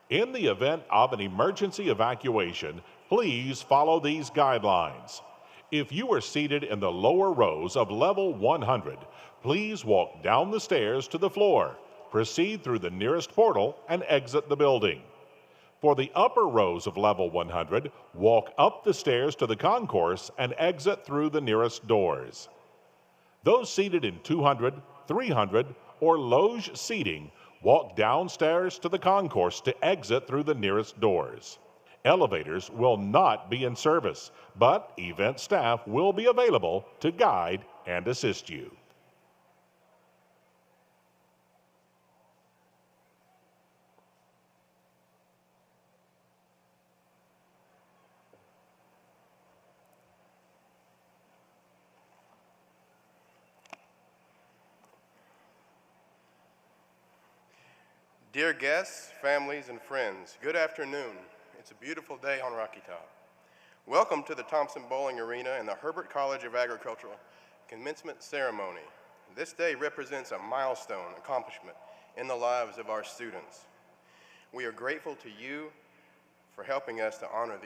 In the event of an emergency evacuation, please follow these guidelines. If you are seated in the lower rows of level 100, please walk down the stairs to the floor, proceed through the nearest portal, and exit the building. For the upper rows of level 100, walk up the stairs to the concourse and exit through the nearest doors. Those seated in 200, 300, or loge seating walk downstairs to the concourse to exit through the nearest doors. Elevators will not be in service, but event staff will be available to guide and assist you. Dear guests, families, and friends, good afternoon. It's a beautiful day on Rocky Top. Welcome to the Thompson-Boling Arena and the Herbert College of Agricultural Commencement Ceremony. This day represents a milestone accomplishment in the lives of our students. We are grateful to you for helping us to honor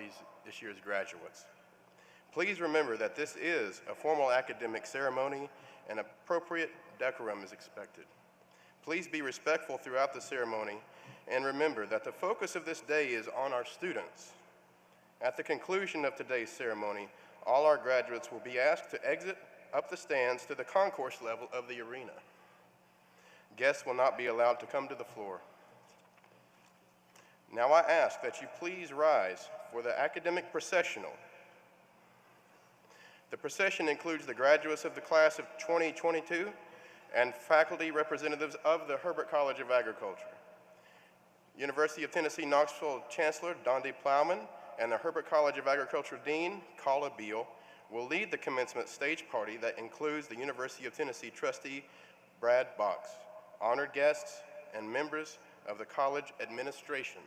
this year's graduates. Please remember that this is a formal academic ceremony and appropriate decorum is expected. Please be respectful throughout the ceremony and remember that the focus of this day is on our students. At the conclusion of today's ceremony, all our graduates will be asked to exit up the stands to the concourse level of the arena. Guests will not be allowed to come to the floor. Now I ask that you please rise for the academic processional. The procession includes the graduates of the class of 2022 and faculty representatives of the Herbert College of Agriculture. University of Tennessee Knoxville Chancellor Dondi Plowman and the Herbert College of Agriculture Dean Carla Beal will lead the commencement stage party that includes the University of Tennessee trustee Brad Box, honored guests, and members of the college administration.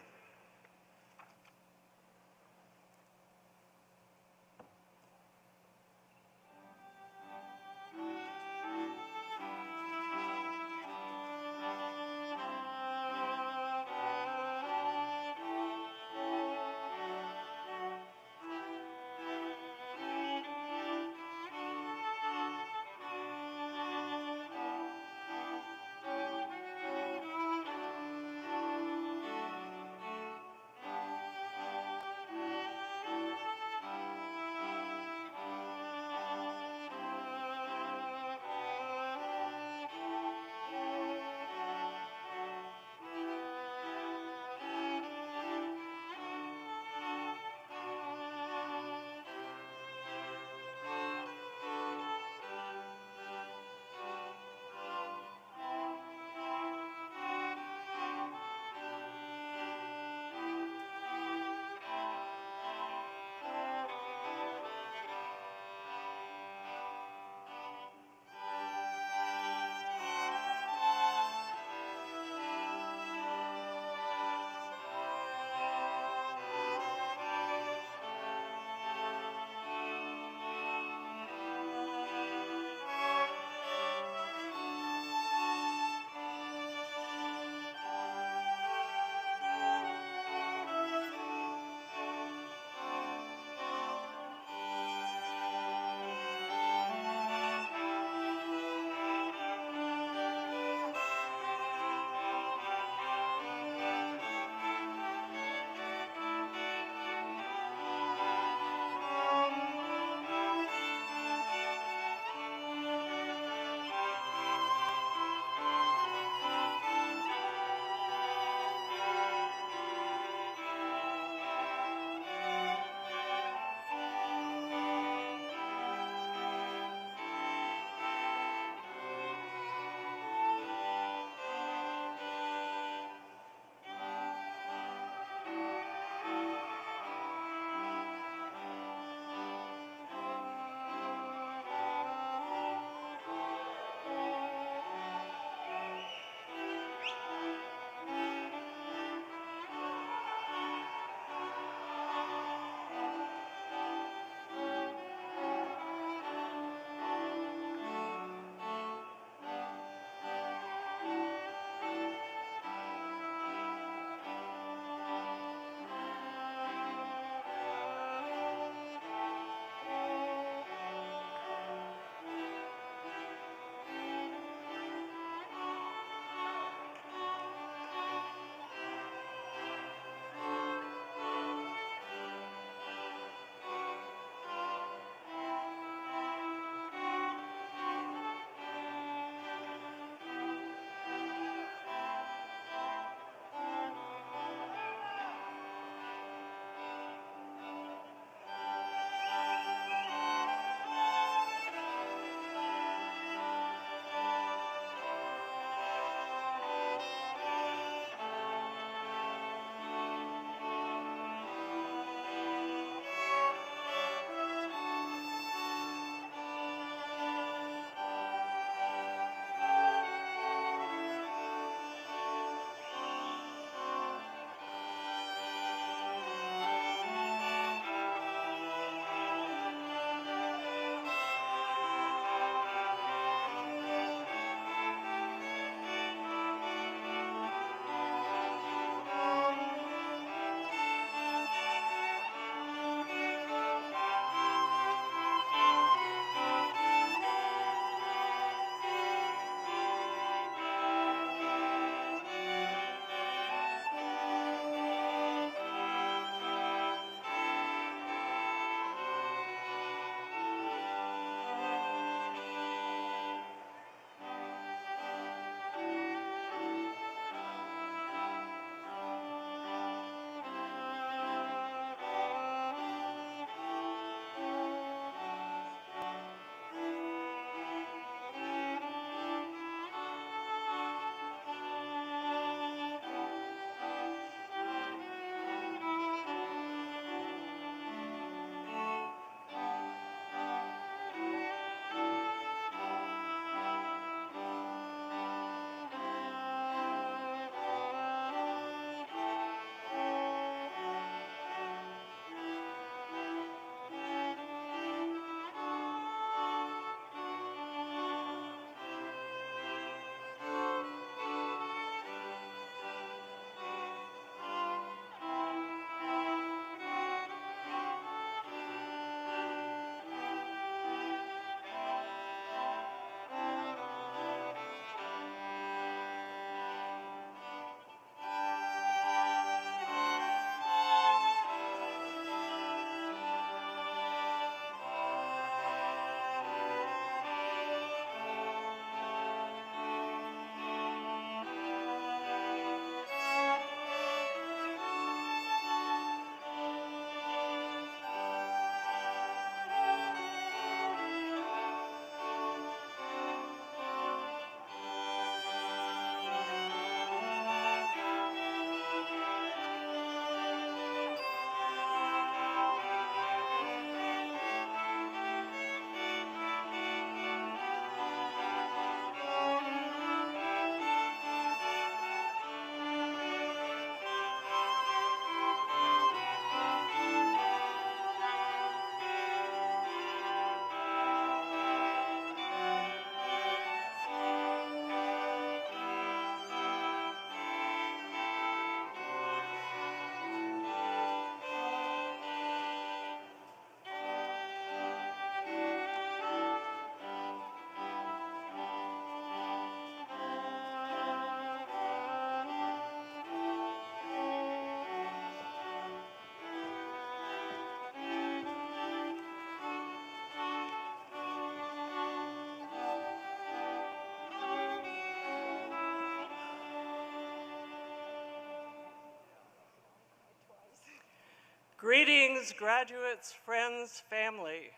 Greetings, graduates, friends, family.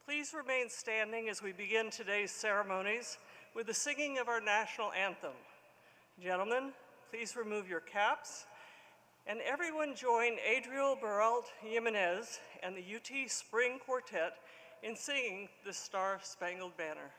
Please remain standing as we begin today's ceremonies with the singing of our national anthem. Gentlemen, please remove your caps, and everyone join Adriel Baralt Jimenez and the UT Spring Quartet in singing the Star-Spangled Banner.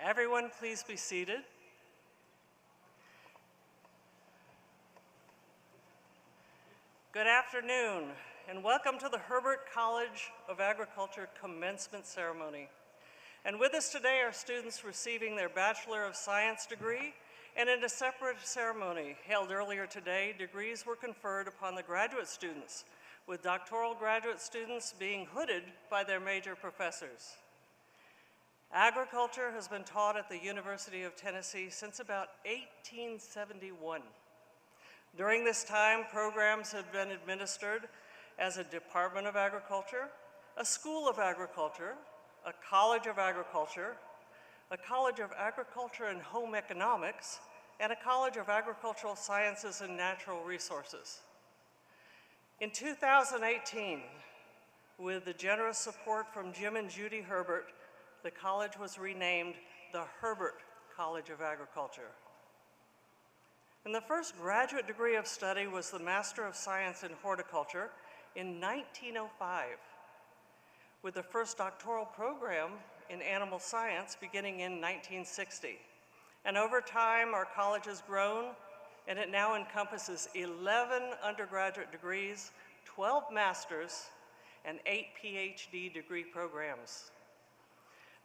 Everyone, please be seated. Good afternoon, and welcome to the Herbert College of Agriculture Commencement Ceremony. And with us today are students receiving their Bachelor of Science degree, and in a separate ceremony held earlier today, degrees were conferred upon the graduate students, with doctoral graduate students being hooded by their major professors. Agriculture has been taught at the University of Tennessee since about 1871. During this time, programs have been administered as a Department of Agriculture, a School of Agriculture, a College of Agriculture, a College of Agriculture and Home Economics, and a College of Agricultural Sciences and Natural Resources. In 2018, with the generous support from Jim and Judy Herbert, the college was renamed the Herbert College of Agriculture. And the first graduate degree of study was the Master of Science in Horticulture in 1905, with the first doctoral program in animal science beginning in 1960. And over time, our college has grown, and it now encompasses 11 undergraduate degrees, 12 masters, and 8 PhD degree programs.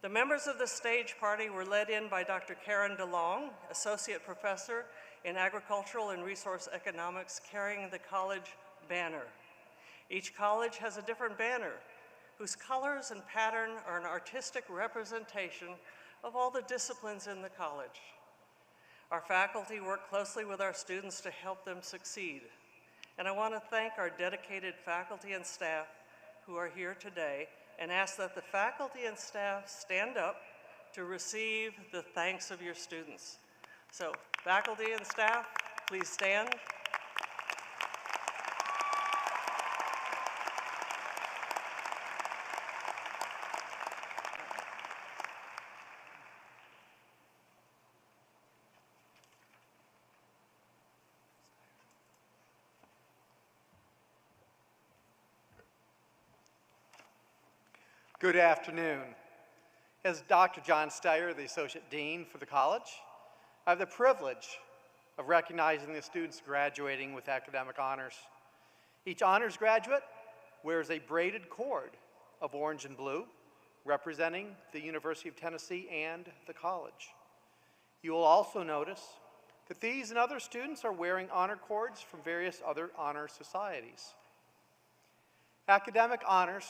The members of the stage party were led in by Dr. Karen DeLong, Associate Professor in Agricultural and Resource Economics, carrying the college banner. Each college has a different banner, whose colors and pattern are an artistic representation of all the disciplines in the college. Our faculty work closely with our students to help them succeed. And I want to thank our dedicated faculty and staff who are here today, and ask that the faculty and staff stand up to receive the thanks of your students. So, faculty and staff, please stand. Good afternoon. As Dr. John Steyer, the Associate Dean for the college, I have the privilege of recognizing the students graduating with academic honors. Each honors graduate wears a braided cord of orange and blue, representing the University of Tennessee and the college. You will also notice that these and other students are wearing honor cords from various other honor societies. Academic honors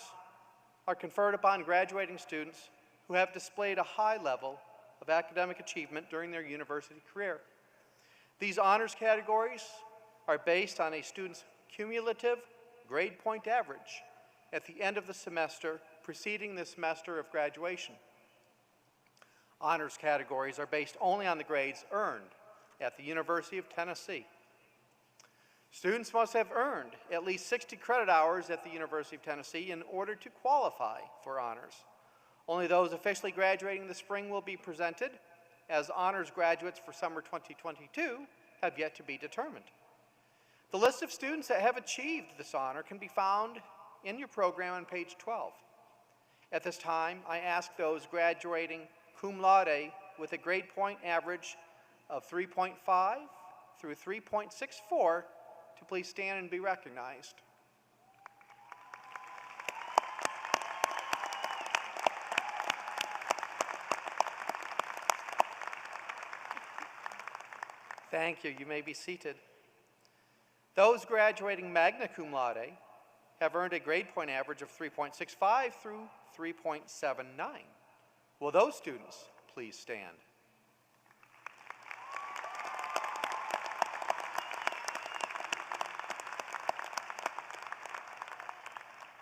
are conferred upon graduating students who have displayed a high level of academic achievement during their university career. These honors categories are based on a student's cumulative grade point average at the end of the semester preceding the semester of graduation. Honors categories are based only on the grades earned at the University of Tennessee. Students must have earned at least 60 credit hours at the University of Tennessee in order to qualify for honors. Only those officially graduating this spring will be presented, as honors graduates for summer 2022 have yet to be determined. The list of students that have achieved this honor can be found in your program on page 12. At this time, I ask those graduating cum laude with a grade point average of 3.5 through 3.64 to please stand and be recognized. Thank you. You may be seated. Those graduating magna cum laude have earned a grade point average of 3.65 through 3.79. Will those students please stand?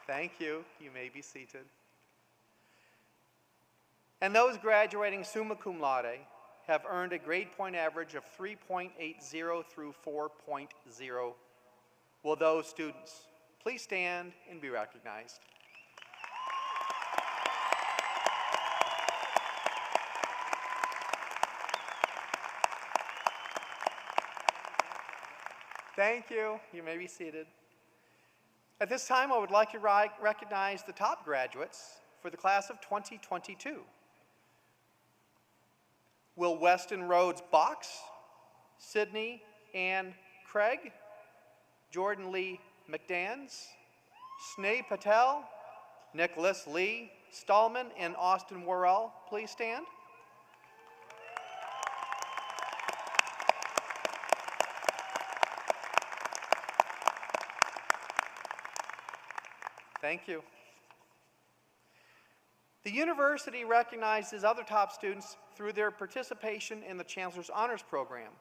Thank you. You may be seated. And those graduating summa cum laude have earned a grade point average of 3.80 through 4.0. Will those students please stand and be recognized? Thank you. You may be seated. At this time, I would like to recognize the top graduates for the class of 2022. Will Weston Rhodes Box, Sydney Ann Craig, Jordan Lee McDans, Sneh Patel, Nicholas Lee Stallman, and Austin Worrell please stand? Thank you. The university recognizes other top students through their participation in the Chancellor's Honors Program.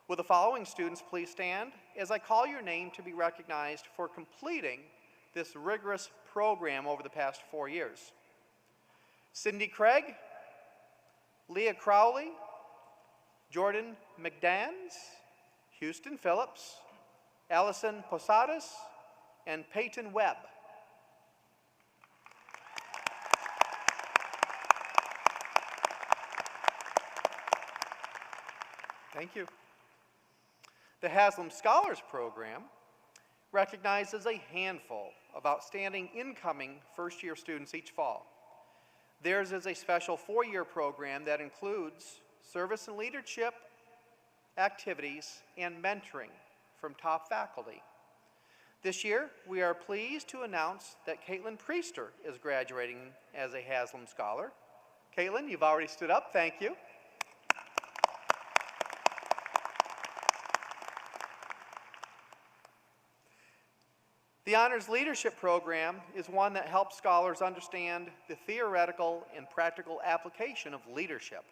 Will the following students please stand as I call your name to be recognized for completing this rigorous program over the past 4 years? Cindy Craig, Leah Crowley, Jordan McDans, Houston Phillips, Allison Posadas, and Peyton Webb. Thank you. The Haslam Scholars Program recognizes a handful of outstanding incoming first-year students each fall. Theirs is a special 4-year program that includes service and leadership activities and mentoring from top faculty. This year, we are pleased to announce that Caitlin Priester is graduating as a Haslam Scholar. Caitlin, you've already stood up. Thank you. The Honors Leadership Program is one that helps scholars understand the theoretical and practical application of leadership.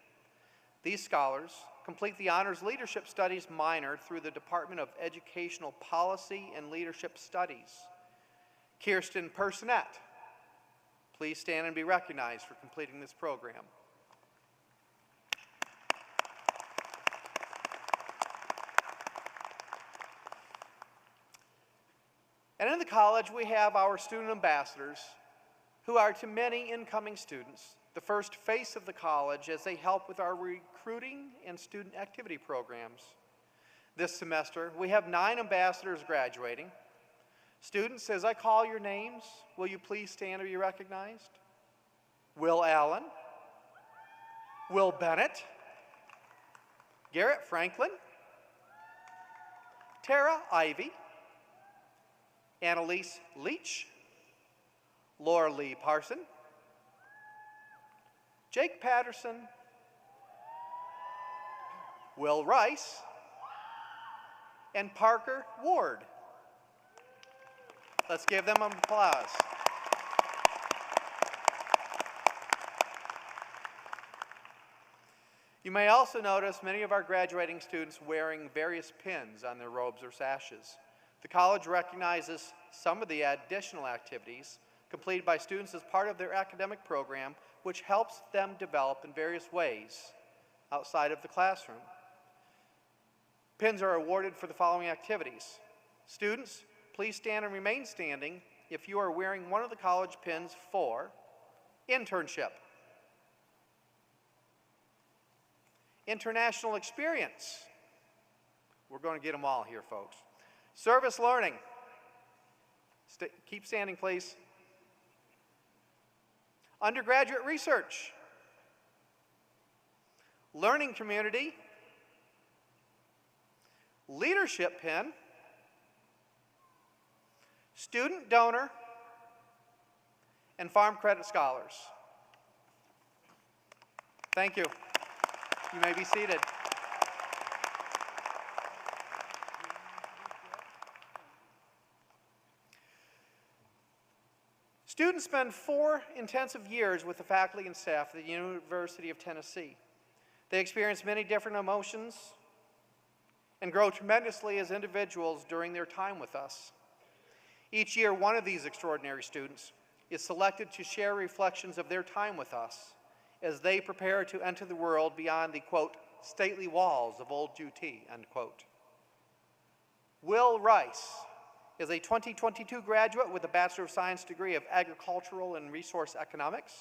These scholars complete the Honors Leadership Studies minor through the Department of Educational Policy and Leadership Studies. Kirsten Personette, please stand and be recognized for completing this program. And in the college, we have our student ambassadors, who are to many incoming students the first face of the college as they help with our recruiting and student activity programs. This semester, we have 9 ambassadors graduating. Students, as I call your names, will you please stand and be recognized? Will Allen, Will Bennett, Garrett Franklin, Tara Ivy, Annalise Leach, Laura Lee Parson, Jake Patterson, Will Rice, and Parker Ward. Let's give them an applause. You may also notice many of our graduating students wearing various pins on their robes or sashes. The college recognizes some of the additional activities completed by students as part of their academic program, which helps them develop in various ways outside of the classroom. Pins are awarded for the following activities. Students, please stand and remain standing if you are wearing one of the college pins for internship, international experience. We're going to get them all here, folks. Service learning. Keep standing, please. Undergraduate research. Learning community. Leadership pin. Student donor. And farm credit scholars. Thank you. You may be seated. Students spend 4 intensive years with the faculty and staff at the University of Tennessee. They experience many different emotions and grow tremendously as individuals during their time with us. Each year, one of these extraordinary students is selected to share reflections of their time with us as they prepare to enter the world beyond the, quote, stately walls of old UT, end quote. Will Rice is a 2022 graduate with a Bachelor of Science degree of Agricultural and Resource Economics.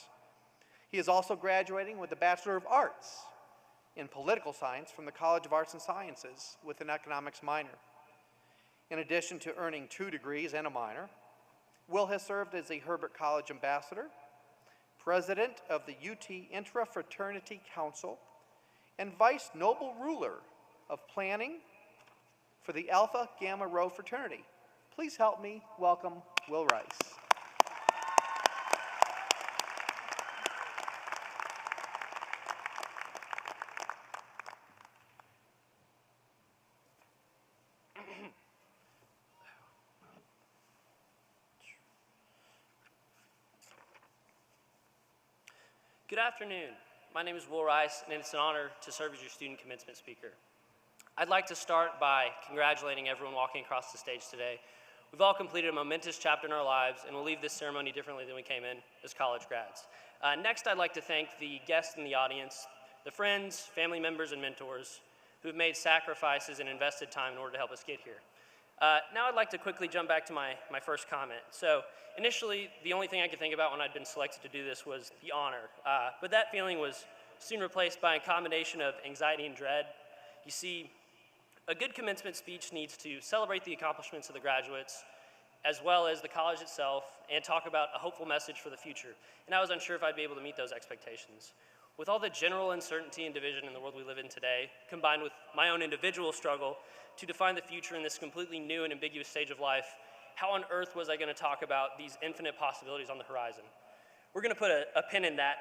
He is also graduating with a Bachelor of Arts in Political Science from the College of Arts and Sciences with an Economics minor. In addition to earning 2 degrees and a minor, Will has served as a Herbert College Ambassador, President of the UT Intra-Fraternity Council, and Vice Noble Ruler of Planning for the Alpha Gamma Rho Fraternity. Please help me welcome Will Rice. Good afternoon. My name is Will Rice, and it's an honor to serve as your student commencement speaker. I'd like to start by congratulating everyone walking across the stage today. We've all completed a momentous chapter in our lives, and we'll leave this ceremony differently than we came in as college grads. Next, I'd like to thank the guests in the audience, the friends, family members, and mentors who have made sacrifices and invested time in order to help us get here. Now I'd like to quickly jump back to my first comment. So initially, the only thing I could think about when I'd been selected to do this was the honor, but that feeling was soon replaced by a combination of anxiety and dread. You see, a good commencement speech needs to celebrate the accomplishments of the graduates, as well as the college itself, and talk about a hopeful message for the future. And I was unsure if I'd be able to meet those expectations. With all the general uncertainty and division in the world we live in today, combined with my own individual struggle to define the future in this completely new and ambiguous stage of life, how on earth was I going to talk about these infinite possibilities on the horizon? We're going to put a pin in that.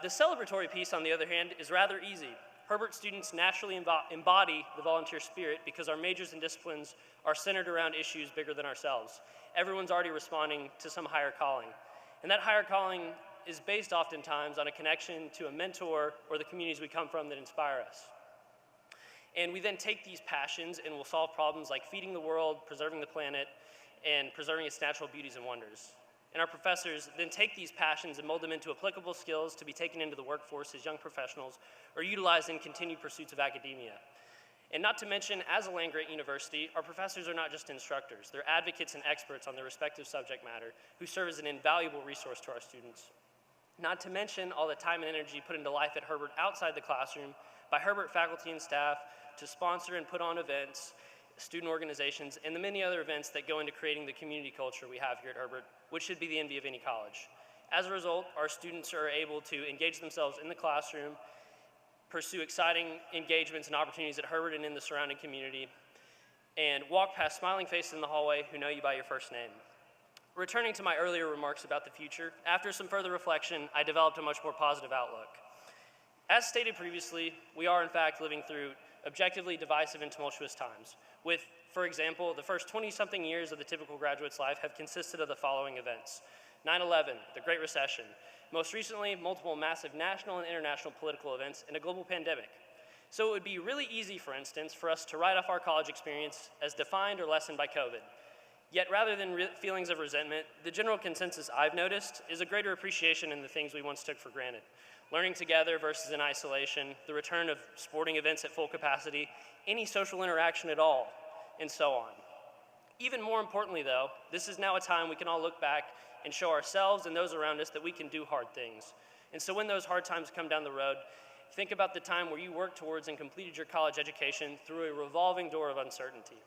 The celebratory piece, on the other hand, is rather easy. Herbert students naturally embody the volunteer spirit because our majors and disciplines are centered around issues bigger than ourselves. Everyone's already responding to some higher calling. And that higher calling is based oftentimes on a connection to a mentor or the communities we come from that inspire us. And we then take these passions and we'll solve problems like feeding the world, preserving the planet, and preserving its natural beauties and wonders. And our professors then take these passions and mold them into applicable skills to be taken into the workforce as young professionals or utilized in continued pursuits of academia. And not to mention, as a land-grant university, our professors are not just instructors. They're advocates and experts on their respective subject matter who serve as an invaluable resource to our students. Not to mention all the time and energy put into life at Herbert outside the classroom by Herbert faculty and staff to sponsor and put on events, student organizations, and the many other events that go into creating the community culture we have here at Herbert, which should be the envy of any college. As a result, our students are able to engage themselves in the classroom, pursue exciting engagements and opportunities at Herbert and in the surrounding community, and walk past smiling faces in the hallway who know you by your first name. Returning to my earlier remarks about the future, after some further reflection, I developed a much more positive outlook. As stated previously, we are in fact living through objectively divisive and tumultuous times, with, for example, the first 20-something years of the typical graduate's life have consisted of the following events: 9/11, the Great Recession, most recently, multiple massive national and international political events, and a global pandemic. So it would be really easy, for instance, for us to write off our college experience as defined or lessened by COVID. Yet rather than feelings of resentment, the general consensus I've noticed is a greater appreciation in the things we once took for granted. Learning together versus in isolation, the return of sporting events at full capacity, any social interaction at all, and so on. Even more importantly though, this is now a time we can all look back and show ourselves and those around us that we can do hard things. And so when those hard times come down the road, think about the time where you worked towards and completed your college education through a revolving door of uncertainty.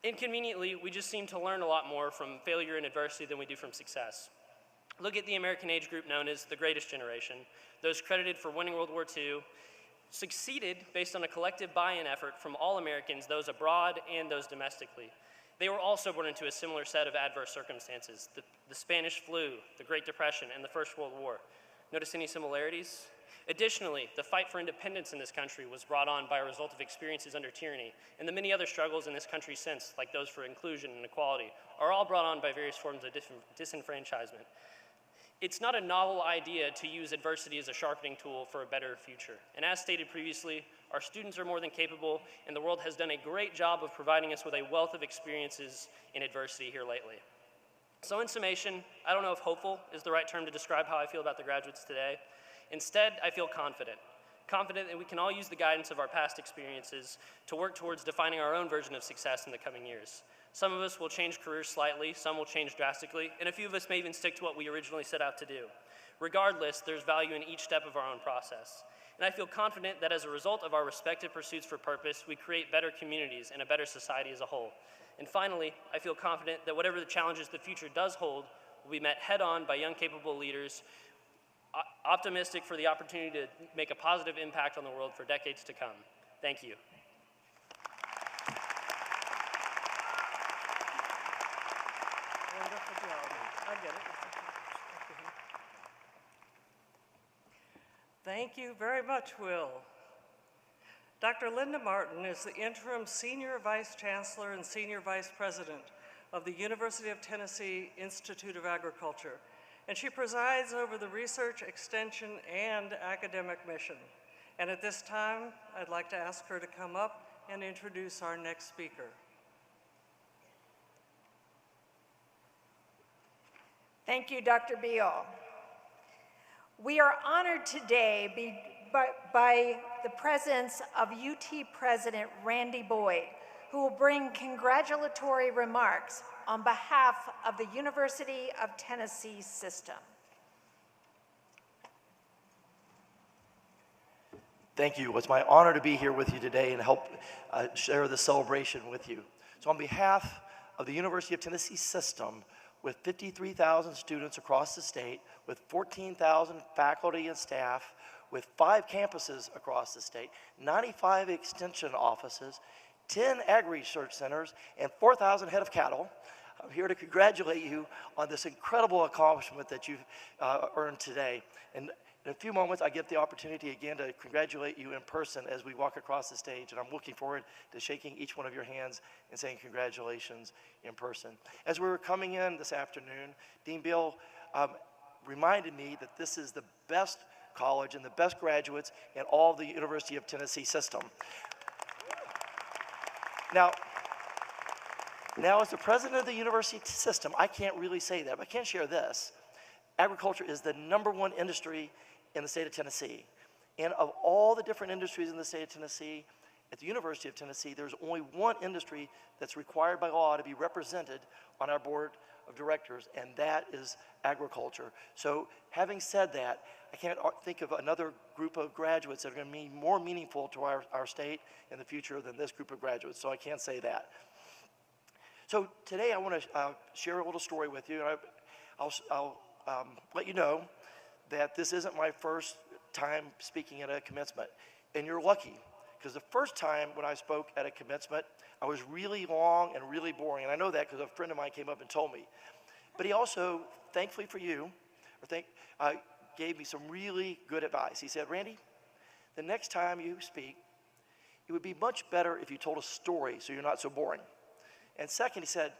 Inconveniently, we just seem to learn a lot more from failure and adversity than we do from success. Look at the American age group known as the Greatest Generation. Those credited for winning World War II succeeded based on a collective buy-in effort from all Americans, those abroad and those domestically. They were also born into a similar set of adverse circumstances: the Spanish flu, the Great Depression, and the First World War. Notice any similarities? Additionally, the fight for independence in this country was brought on by a result of experiences under tyranny, and the many other struggles in this country since, like those for inclusion and equality, are all brought on by various forms of disenfranchisement. It's not a novel idea to use adversity as a sharpening tool for a better future. And as stated previously, our students are more than capable, and the world has done a great job of providing us with a wealth of experiences in adversity here lately. So in summation, I don't know if hopeful is the right term to describe how I feel about the graduates today. Instead, I feel confident that we can all use the guidance of our past experiences to work towards defining our own version of success in the coming years. Some of us will change careers slightly, some will change drastically, and a few of us may even stick to what we originally set out to do. Regardless, there's value in each step of our own process. And I feel confident that as a result of our respective pursuits for purpose, we create better communities and a better society as a whole. And finally, I feel confident that whatever the challenges the future does hold will be met head-on by young, capable leaders, optimistic for the opportunity to make a positive impact on the world for decades to come. Thank you. Wonderful job. I get it. Thank you very much, Will. Dr. Linda Martin is the interim Senior Vice Chancellor and Senior Vice President of the University of Tennessee Institute of Agriculture, and she presides over the research, extension, and academic mission. And at this time, I'd like to ask her to come up and introduce our next speaker. Thank you, Dr. Beal. We are honored today by the presence of UT President Randy Boyd, who will bring congratulatory remarks on behalf of the University of Tennessee system. Thank you. It's my honor to be here with you today and help share the celebration with you. So on behalf of the University of Tennessee system, with 53,000 students across the state, with 14,000 faculty and staff, with 5 campuses across the state, 95 extension offices, 10 ag-research centers, and 4,000 head of cattle, I'm here to congratulate you on this incredible accomplishment that you've earned today. And in a few moments, I get the opportunity again to congratulate you in person as we walk across the stage, and I'm looking forward to shaking each one of your hands and saying congratulations in person. As we were coming in this afternoon, Dean Bill reminded me that this is the best college and the best graduates in all the University of Tennessee system. Now, as the president of the university system, I can't really say that, but I can share this. Agriculture is the #1 industry in the state of Tennessee. And of all the different industries in the state of Tennessee, at the University of Tennessee, there's only one industry that's required by law to be represented on our board of directors, and that is agriculture. So having said that, I can't think of another group of graduates that are going to be more meaningful to our state in the future than this group of graduates, so I can't say that. So today I want to share a little story with you, and I'll let you know that this isn't my first time speaking at a commencement. And you're lucky, because the first time when I spoke at a commencement, I was really long and really boring. And I know that because a friend of mine came up and told me. But he also, thankfully for you, gave me some really good advice. He said, Randy, the next time you speak, it would be much better if you told a story so you're not so boring. And second, he said,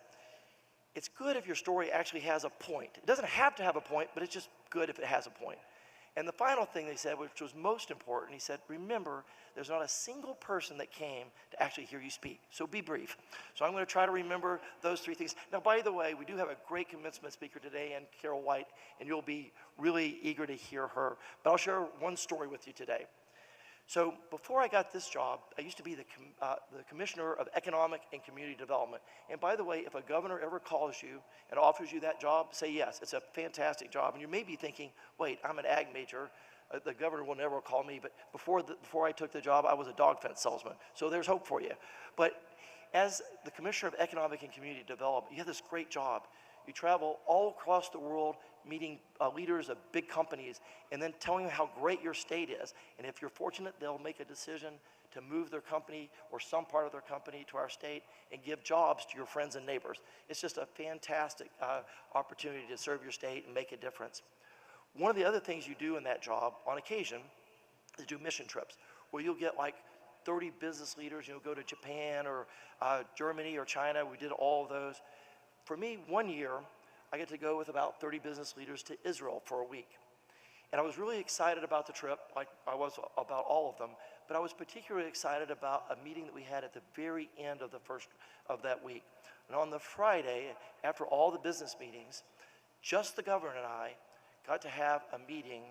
it's good if your story actually has a point. It doesn't have to have a point, but it's just good if it has a point. And the final thing they said, which was most important, he said, remember, there's not a single person that came to actually hear you speak, so be brief. So I'm going to try to remember those three things. Now, by the way, we do have a great commencement speaker today, and Carol White, and you'll be really eager to hear her. But I'll share one story with you today. So before I got this job, I used to be the Commissioner of Economic and Community Development. And by the way, if a governor ever calls you and offers you that job, say yes. It's a fantastic job. And you may be thinking, wait, I'm an ag major. The governor will never call me. But before I took the job, I was a dog fence salesman. So there's hope for you. But as the Commissioner of Economic and Community Development, you have this great job. You travel all across the world meeting leaders of big companies and then telling them how great your state is. And if you're fortunate, they'll make a decision to move their company or some part of their company to our state and give jobs to your friends and neighbors. It's just a fantastic opportunity to serve your state and make a difference. One of the other things you do in that job on occasion is do mission trips where you'll get like 30 business leaders, go to Japan or Germany or China. We did all of those. For me, one year, I get to go with about 30 business leaders to Israel for a week. And I was really excited about the trip, like I was about all of them, but I was particularly excited about a meeting that we had at the very end of that week. And on the Friday, after all the business meetings, just the governor and I got to have a meeting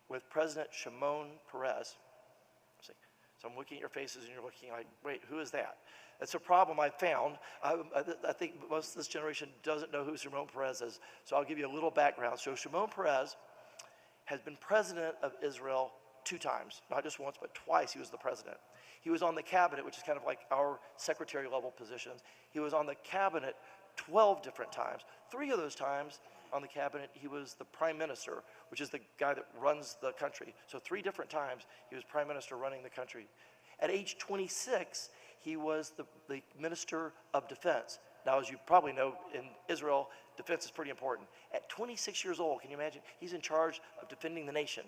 with President Shimon Peres. So I'm looking at your faces and you're looking like, wait, who is that? That's a problem I found. I think most of this generation doesn't know who Shimon Peres is. So I'll give you a little background. So Shimon Peres has been president of Israel 2 times, not just once, but twice he was the president. He was on the cabinet, which is kind of like our secretary level positions. He was on the cabinet 12 different times. 3 of those times on the cabinet, he was the prime minister, which is the guy that runs the country. So 3 different times he was prime minister running the country. At age 26, he was the minister of defense. Now, as you probably know, in Israel, defense is pretty important. At 26 years old, can you imagine? He's in charge of defending the nation.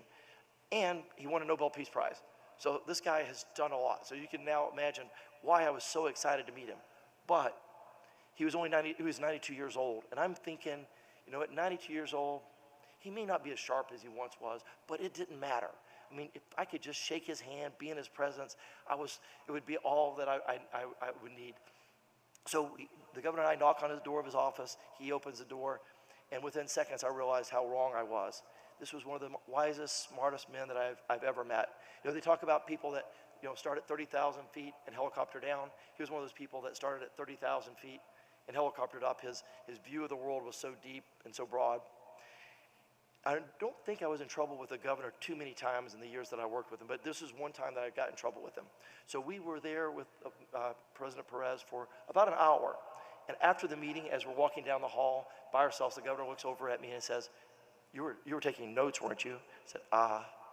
And he won a Nobel Peace Prize. So this guy has done a lot. So you can now imagine why I was so excited to meet him. But he was 92 years old. And I'm thinking, at 92 years old, he may not be as sharp as he once was, but it didn't matter. I mean, if I could just shake his hand, be in his presence, it would be all that I would need. So the governor and I knock on his door of his office. He opens the door, and within seconds, I realized how wrong I was. This was one of the wisest, smartest men that I've ever met. They talk about people that start at 30,000 feet and helicopter down. He was one of those people that started at 30,000 feet and helicoptered up. His view of the world was so deep and so broad. I don't think I was in trouble with the governor too many times in the years that I worked with him, but this is one time that I got in trouble with him. So we were there with President Peres for about an hour. And after the meeting, as we're walking down the hall by ourselves, the governor looks over at me and says, you were taking notes, weren't you? I said,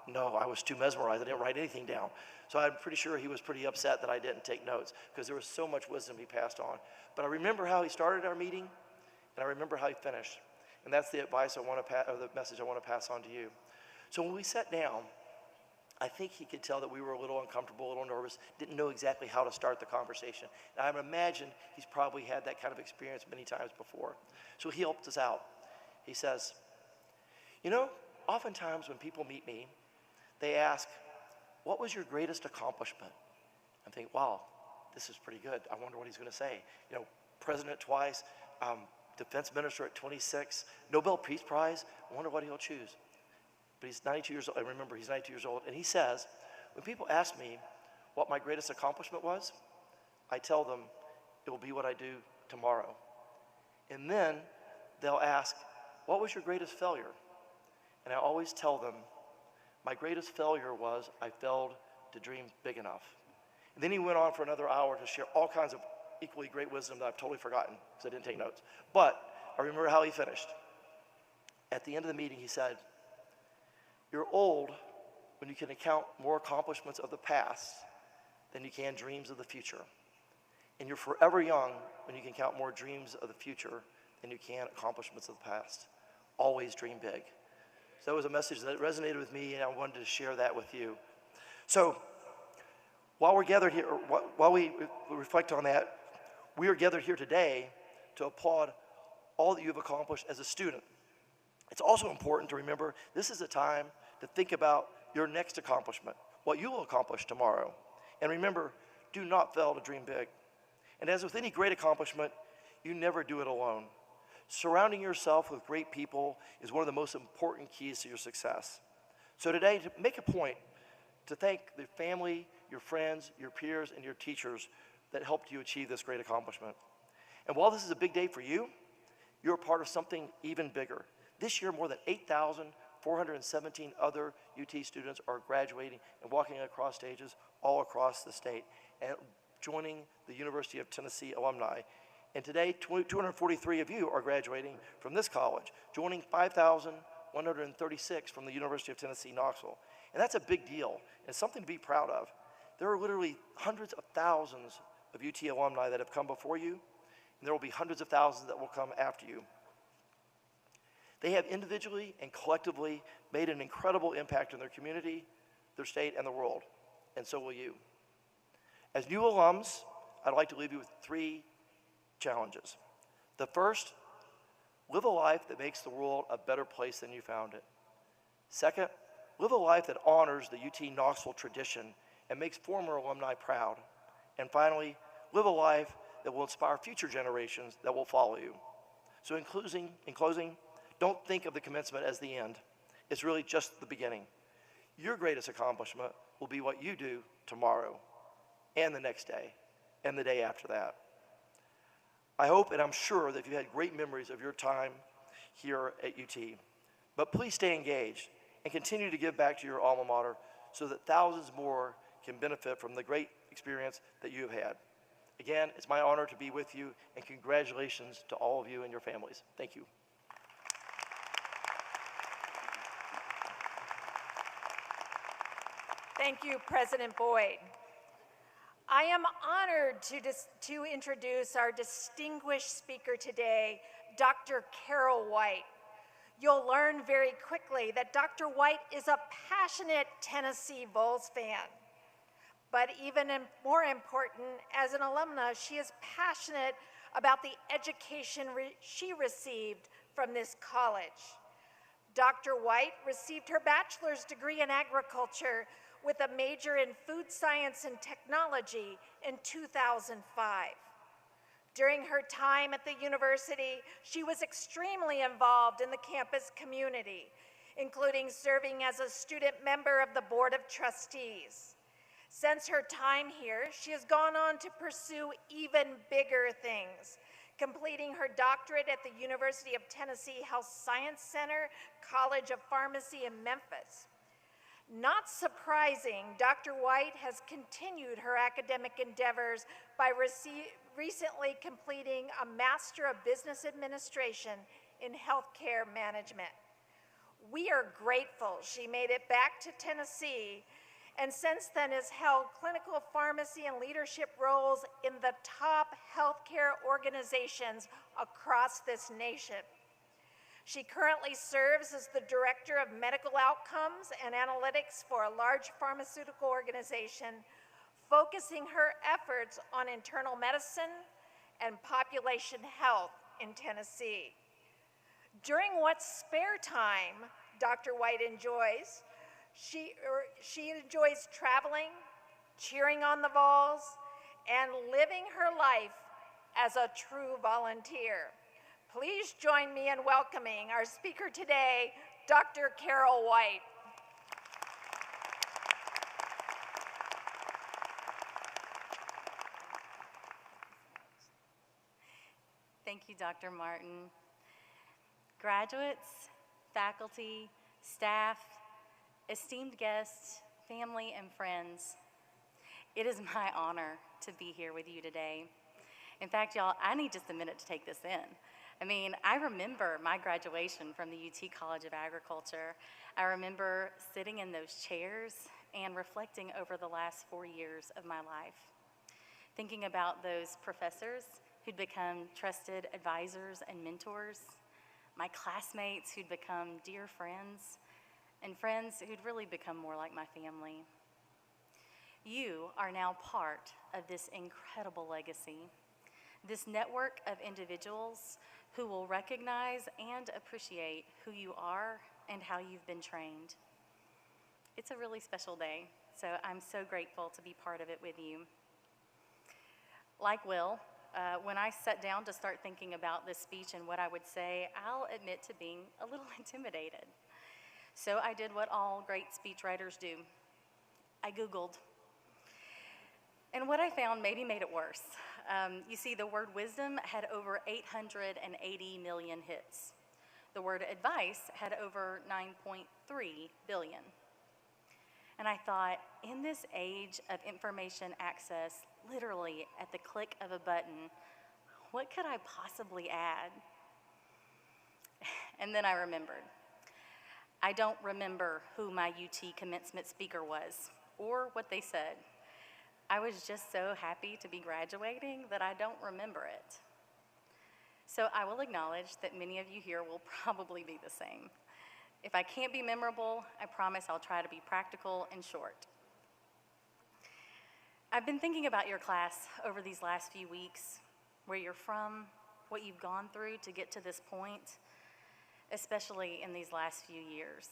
no, I was too mesmerized. I didn't write anything down. So I'm pretty sure he was pretty upset that I didn't take notes because there was so much wisdom he passed on. But I remember how he started our meeting, and I remember how he finished. And that's the advice or the message I want to pass on to you. So when we sat down, I think he could tell that we were a little uncomfortable, a little nervous, didn't know exactly how to start the conversation. And I imagine he's probably had that kind of experience many times before. So he helped us out. He says, oftentimes when people meet me, they ask, what was your greatest accomplishment? I think, wow, this is pretty good. I wonder what he's going to say. President twice, defense minister at 26, Nobel Peace Prize. I wonder what he'll choose. But he's 92 years old. I remember he's 92 years old. And he says, when people ask me what my greatest accomplishment was, I tell them it will be what I do tomorrow. And then they'll ask, what was your greatest failure? And I always tell them, my greatest failure was I failed to dream big enough. And then he went on for another hour to share all kinds of equally great wisdom that I've totally forgotten because I didn't take notes. But I remember how he finished. At the end of the meeting, he said, "You're old when you can account more accomplishments of the past than you can dreams of the future. And you're forever young when you can count more dreams of the future than you can accomplishments of the past. Always dream big." So that was a message that resonated with me, and I wanted to share that with you. So while we're gathered here, while we reflect on that, we are gathered here today to applaud all that you've accomplished as a student. It's also important to remember this is a time to think about your next accomplishment, what you will accomplish tomorrow. And remember, do not fail to dream big. And as with any great accomplishment, you never do it alone. Surrounding yourself with great people is one of the most important keys to your success. So today, to make a point to thank the family, your friends, your peers, and your teachers that helped you achieve this great accomplishment. And while this is a big day for you, you're part of something even bigger. This year, more than 8,417 other UT students are graduating and walking across stages all across the state and joining the University of Tennessee alumni. And today, 243 of you are graduating from this college, joining 5,136 from the University of Tennessee, Knoxville. And that's a big deal, and something to be proud of. There are literally hundreds of thousands of UT alumni that have come before you, and there will be hundreds of thousands that will come after you. They have individually and collectively made an incredible impact on their community, their state, and the world, and so will you. As new alums, I'd like to leave you with 3 challenges. The first, live a life that makes the world a better place than you found it. Second, live a life that honors the UT Knoxville tradition and makes former alumni proud. And finally, live a life that will inspire future generations that will follow you. So in closing, don't think of the commencement as the end. It's really just the beginning. Your greatest accomplishment will be what you do tomorrow and the next day and the day after that. I hope and I'm sure that you had great memories of your time here at UT. But please stay engaged and continue to give back to your alma mater so that thousands more can benefit from the great experience that you have had. Again, it's my honor to be with you, and congratulations to all of you and your families. Thank you. Thank you, President Boyd. I am honored to introduce our distinguished speaker today, Dr. Carol White. You'll learn very quickly that Dr. White is a passionate Tennessee Vols fan. But even more important, as an alumna, she is passionate about the education she received from this college. Dr. White received her bachelor's degree in agriculture with a major in food science and technology in 2005. During her time at the university, she was extremely involved in the campus community, including serving as a student member of the Board of Trustees. Since her time here, she has gone on to pursue even bigger things, completing her doctorate at the University of Tennessee Health Science Center, College of Pharmacy in Memphis. Not surprising, Dr. White has continued her academic endeavors by recently completing a Master of Business Administration in Healthcare Management. We are grateful she made it back to Tennessee, and since then has held clinical pharmacy and leadership roles in the top healthcare organizations across this nation. She currently serves as the Director of Medical Outcomes and Analytics for a large pharmaceutical organization, focusing her efforts on internal medicine and population health in Tennessee. During what spare time Dr. White enjoys, she enjoys traveling, cheering on the Vols, and living her life as a true volunteer. Please join me in welcoming our speaker today, Dr. Carol White. Thank you, Dr. Martin. Graduates, faculty, staff, esteemed guests, family, and friends, it is my honor to be here with you today. In fact, y'all, I need just a minute to take this in. I mean, I remember my graduation from the UT College of Agriculture. I remember sitting in those chairs and reflecting over the last 4 years of my life, thinking about those professors who'd become trusted advisors and mentors, my classmates who'd become dear friends, and friends who'd really become more like my family. You are now part of this incredible legacy, this network of individuals who will recognize and appreciate who you are and how you've been trained. It's a really special day, so I'm so grateful to be part of it with you. Like Will, when I sat down to start thinking about this speech and what I would say, I'll admit to being a little intimidated. So I did what all great speechwriters do. I Googled. And what I found maybe made it worse. You see, the word wisdom had over 880 million hits. The word advice had over 9.3 billion. And I thought, in this age of information access, literally at the click of a button, what could I possibly add? And then I remembered. I don't remember who my UT commencement speaker was or what they said. I was just so happy to be graduating that I don't remember it. So I will acknowledge that many of you here will probably be the same. If I can't be memorable, I promise I'll try to be practical and short. I've been thinking about your class over these last few weeks, where you're from, what you've gone through to get to this point, especially in these last few years.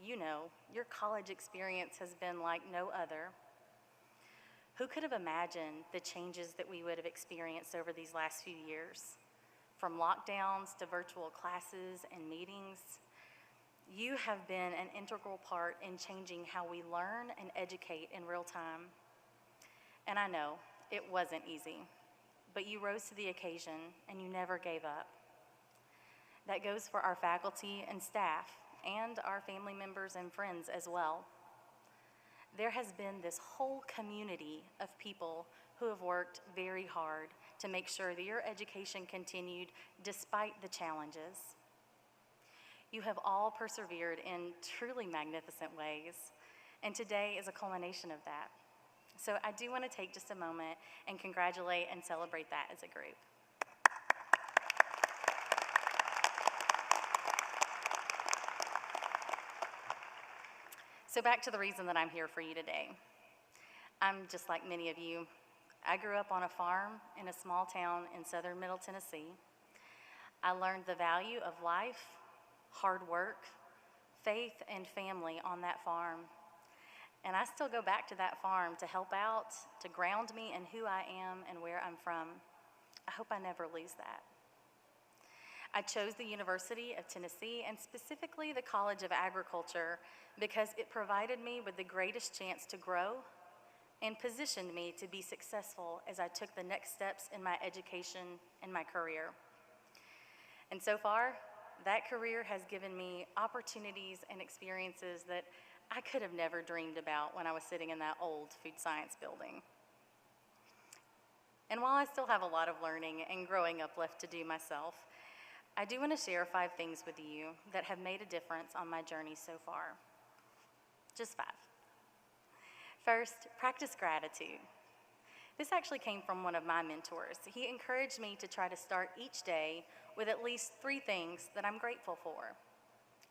You know, your college experience has been like no other. Who could have imagined the changes that we would have experienced over these last few years? From lockdowns to virtual classes and meetings, you have been an integral part in changing how we learn and educate in real time. And I know it wasn't easy, but you rose to the occasion and you never gave up. That goes for our faculty and staff and our family members and friends as well. There has been this whole community of people who have worked very hard to make sure that your education continued despite the challenges. You have all persevered in truly magnificent ways, and today is a culmination of that. So I do want to take just a moment and congratulate and celebrate that as a group. So back to the reason that I'm here for you today. I'm just like many of you. I grew up on a farm in a small town in southern Middle Tennessee. I learned the value of life, hard work, faith, and family on that farm. And I still go back to that farm to help out, to ground me in who I am and where I'm from. I hope I never lose that. I chose the University of Tennessee, and specifically the College of Agriculture, because it provided me with the greatest chance to grow and positioned me to be successful as I took the next steps in my education and my career. And so far, that career has given me opportunities and experiences that I could have never dreamed about when I was sitting in that old food science building. And while I still have a lot of learning and growing up left to do myself, I do want to share 5 things with you that have made a difference on my journey so far. Just 5. First, practice gratitude. This actually came from one of my mentors. He encouraged me to try to start each day with at least 3 things that I'm grateful for.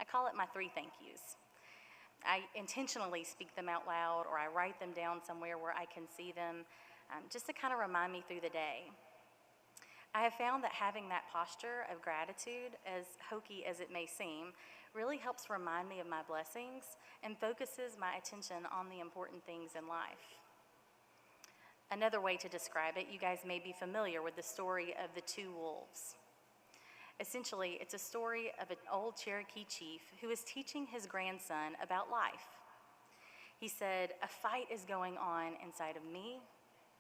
I call it my 3 thank yous. I intentionally speak them out loud, or I write them down somewhere where I can see them, just to kind of remind me through the day. I have found that having that posture of gratitude, as hokey as it may seem, really helps remind me of my blessings and focuses my attention on the important things in life. Another way to describe it, you guys may be familiar with the story of the 2 wolves. Essentially, it's a story of an old Cherokee chief who is teaching his grandson about life. He said, "A fight is going on inside of me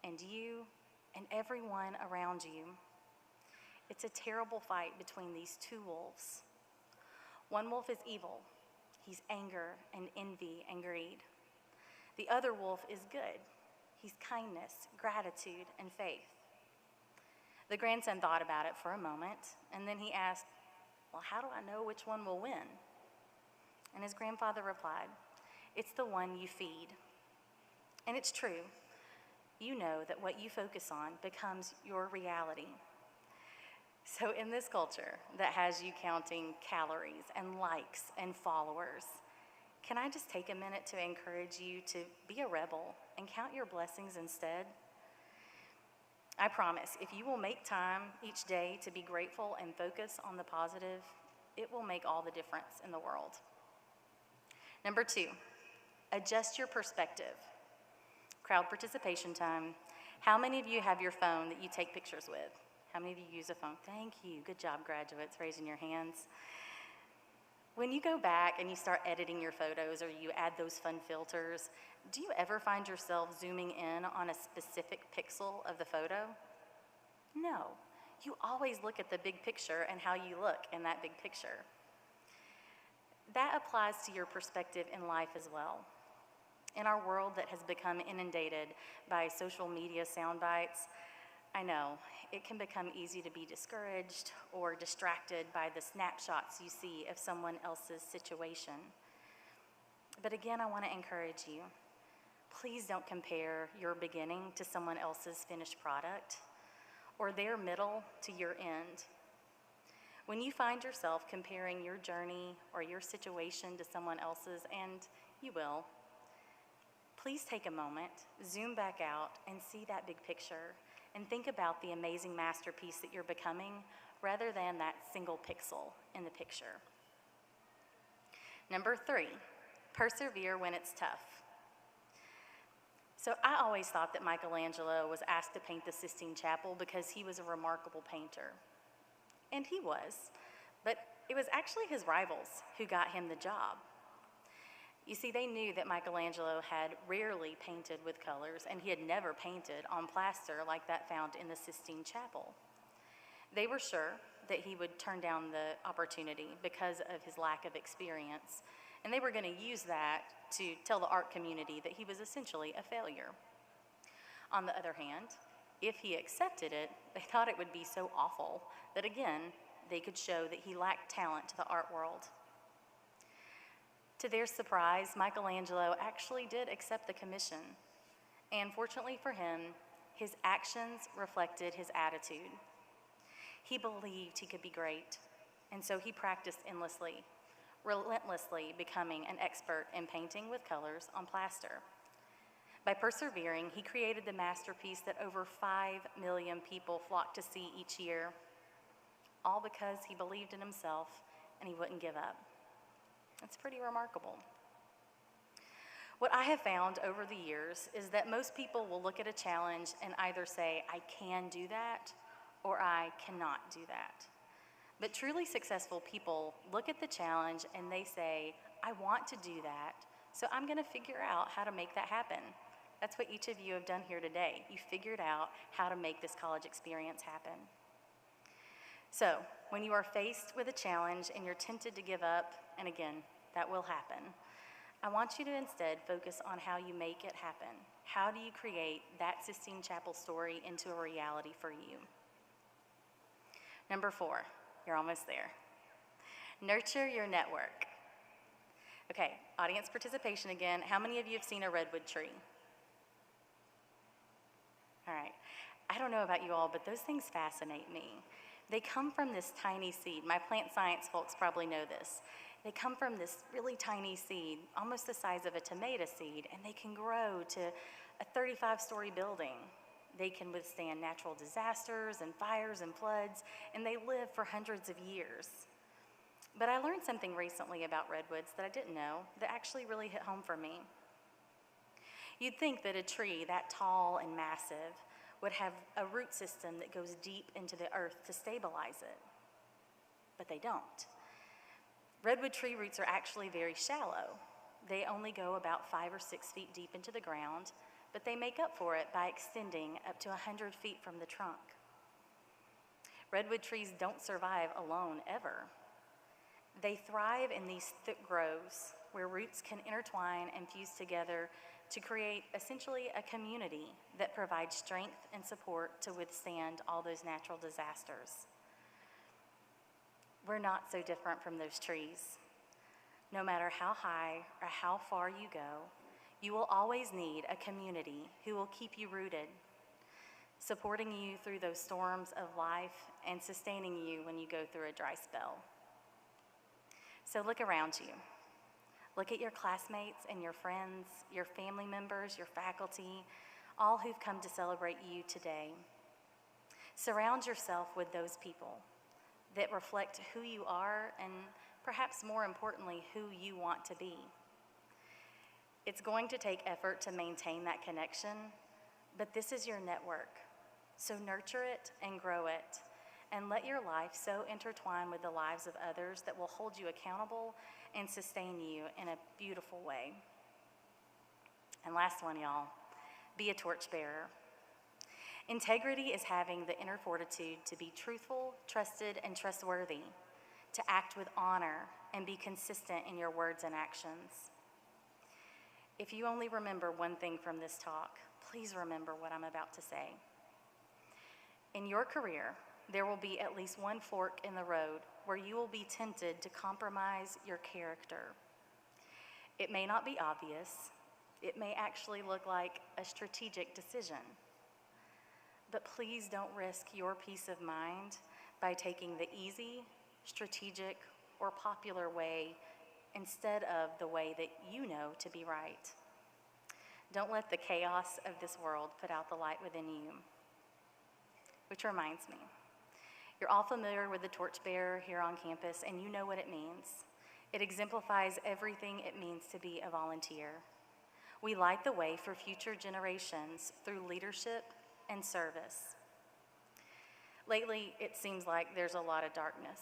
and you and everyone around you. It's a terrible fight between these 2 wolves. One wolf is evil. He's anger and envy and greed. The other wolf is good. He's kindness, gratitude, and faith. The grandson thought about it for a moment, and then he asked, "Well, how do I know which one will win?" And his grandfather replied, "It's the one you feed." And it's true. You know that what you focus on becomes your reality. So in this culture that has you counting calories and likes and followers, can I just take a minute to encourage you to be a rebel and count your blessings instead? I promise, if you will make time each day to be grateful and focus on the positive, it will make all the difference in the world. Number 2, adjust your perspective. Crowd participation time. How many of you have your phone that you take pictures with? How many of you use a phone? Thank you. Good job, graduates, raising your hands. When you go back and you start editing your photos or you add those fun filters, do you ever find yourself zooming in on a specific pixel of the photo? No. You always look at the big picture and how you look in that big picture. That applies to your perspective in life as well. In our world that has become inundated by social media sound bites, I know it can become easy to be discouraged or distracted by the snapshots you see of someone else's situation. But again, I want to encourage you. Please don't compare your beginning to someone else's finished product or their middle to your end. When you find yourself comparing your journey or your situation to someone else's, and you will, please take a moment, zoom back out, and see that big picture, and think about the amazing masterpiece that you're becoming rather than that single pixel in the picture. Number 3, persevere when it's tough. So I always thought that Michelangelo was asked to paint the Sistine Chapel because he was a remarkable painter. And he was, but it was actually his rivals who got him the job. You see, they knew that Michelangelo had rarely painted with colors, and he had never painted on plaster like that found in the Sistine Chapel. They were sure that he would turn down the opportunity because of his lack of experience, and they were going to use that to tell the art community that he was essentially a failure. On the other hand, if he accepted it, they thought it would be so awful that, again, they could show that he lacked talent to the art world. To their surprise, Michelangelo actually did accept the commission. And fortunately for him, his actions reflected his attitude. He believed he could be great, and so he practiced endlessly, relentlessly becoming an expert in painting with colors on plaster. By persevering, he created the masterpiece that over 5 million people flock to see each year, all because he believed in himself and he wouldn't give up. It's pretty remarkable. What I have found over the years is that most people will look at a challenge and either say, "I can do that," or "I cannot do that." But truly successful people look at the challenge and they say, "I want to do that, so I'm going to figure out how to make that happen." That's what each of you have done here today. You figured out how to make this college experience happen. So, when you are faced with a challenge and you're tempted to give up, and again, that will happen, I want you to instead focus on how you make it happen. How do you create that Sistine Chapel story into a reality for you? Number 4, you're almost there. Nurture your network. Okay, audience participation again. How many of you have seen a redwood tree? All right. I don't know about you all, but those things fascinate me. They come from this tiny seed. My plant science folks probably know this. They come from this really tiny seed, almost the size of a tomato seed, and they can grow to a 35-story building. They can withstand natural disasters and fires and floods, and they live for hundreds of years. But I learned something recently about redwoods that I didn't know that actually really hit home for me. You'd think that a tree that tall and massive would have a root system that goes deep into the earth to stabilize it, but they don't. Redwood tree roots are actually very shallow. They only go about 5 or 6 feet deep into the ground, but they make up for it by extending up to 100 feet from the trunk. Redwood trees don't survive alone ever. They thrive in these thick groves where roots can intertwine and fuse together to create essentially a community that provides strength and support to withstand all those natural disasters. We're not so different from those trees. No matter how high or how far you go, you will always need a community who will keep you rooted, supporting you through those storms of life and sustaining you when you go through a dry spell. So look around you. Look at your classmates and your friends, your family members, your faculty, all who've come to celebrate you today. Surround yourself with those people that reflect who you are and perhaps more importantly, who you want to be. It's going to take effort to maintain that connection, but this is your network. So nurture it and grow it, and let your life so intertwine with the lives of others that will hold you accountable and sustain you in a beautiful way. And last one, y'all, be a torchbearer. Integrity is having the inner fortitude to be truthful, trusted, and trustworthy, to act with honor and be consistent in your words and actions. If you only remember one thing from this talk, please remember what I'm about to say. In your career, there will be at least one fork in the road where you will be tempted to compromise your character. It may not be obvious. It may actually look like a strategic decision. But please don't risk your peace of mind by taking the easy, strategic, or popular way instead of the way that you know to be right. Don't let the chaos of this world put out the light within you. Which reminds me, you're all familiar with the torchbearer here on campus, and you know what it means. It exemplifies everything it means to be a volunteer. We light the way for future generations through leadership and service. Lately, it seems like there's a lot of darkness,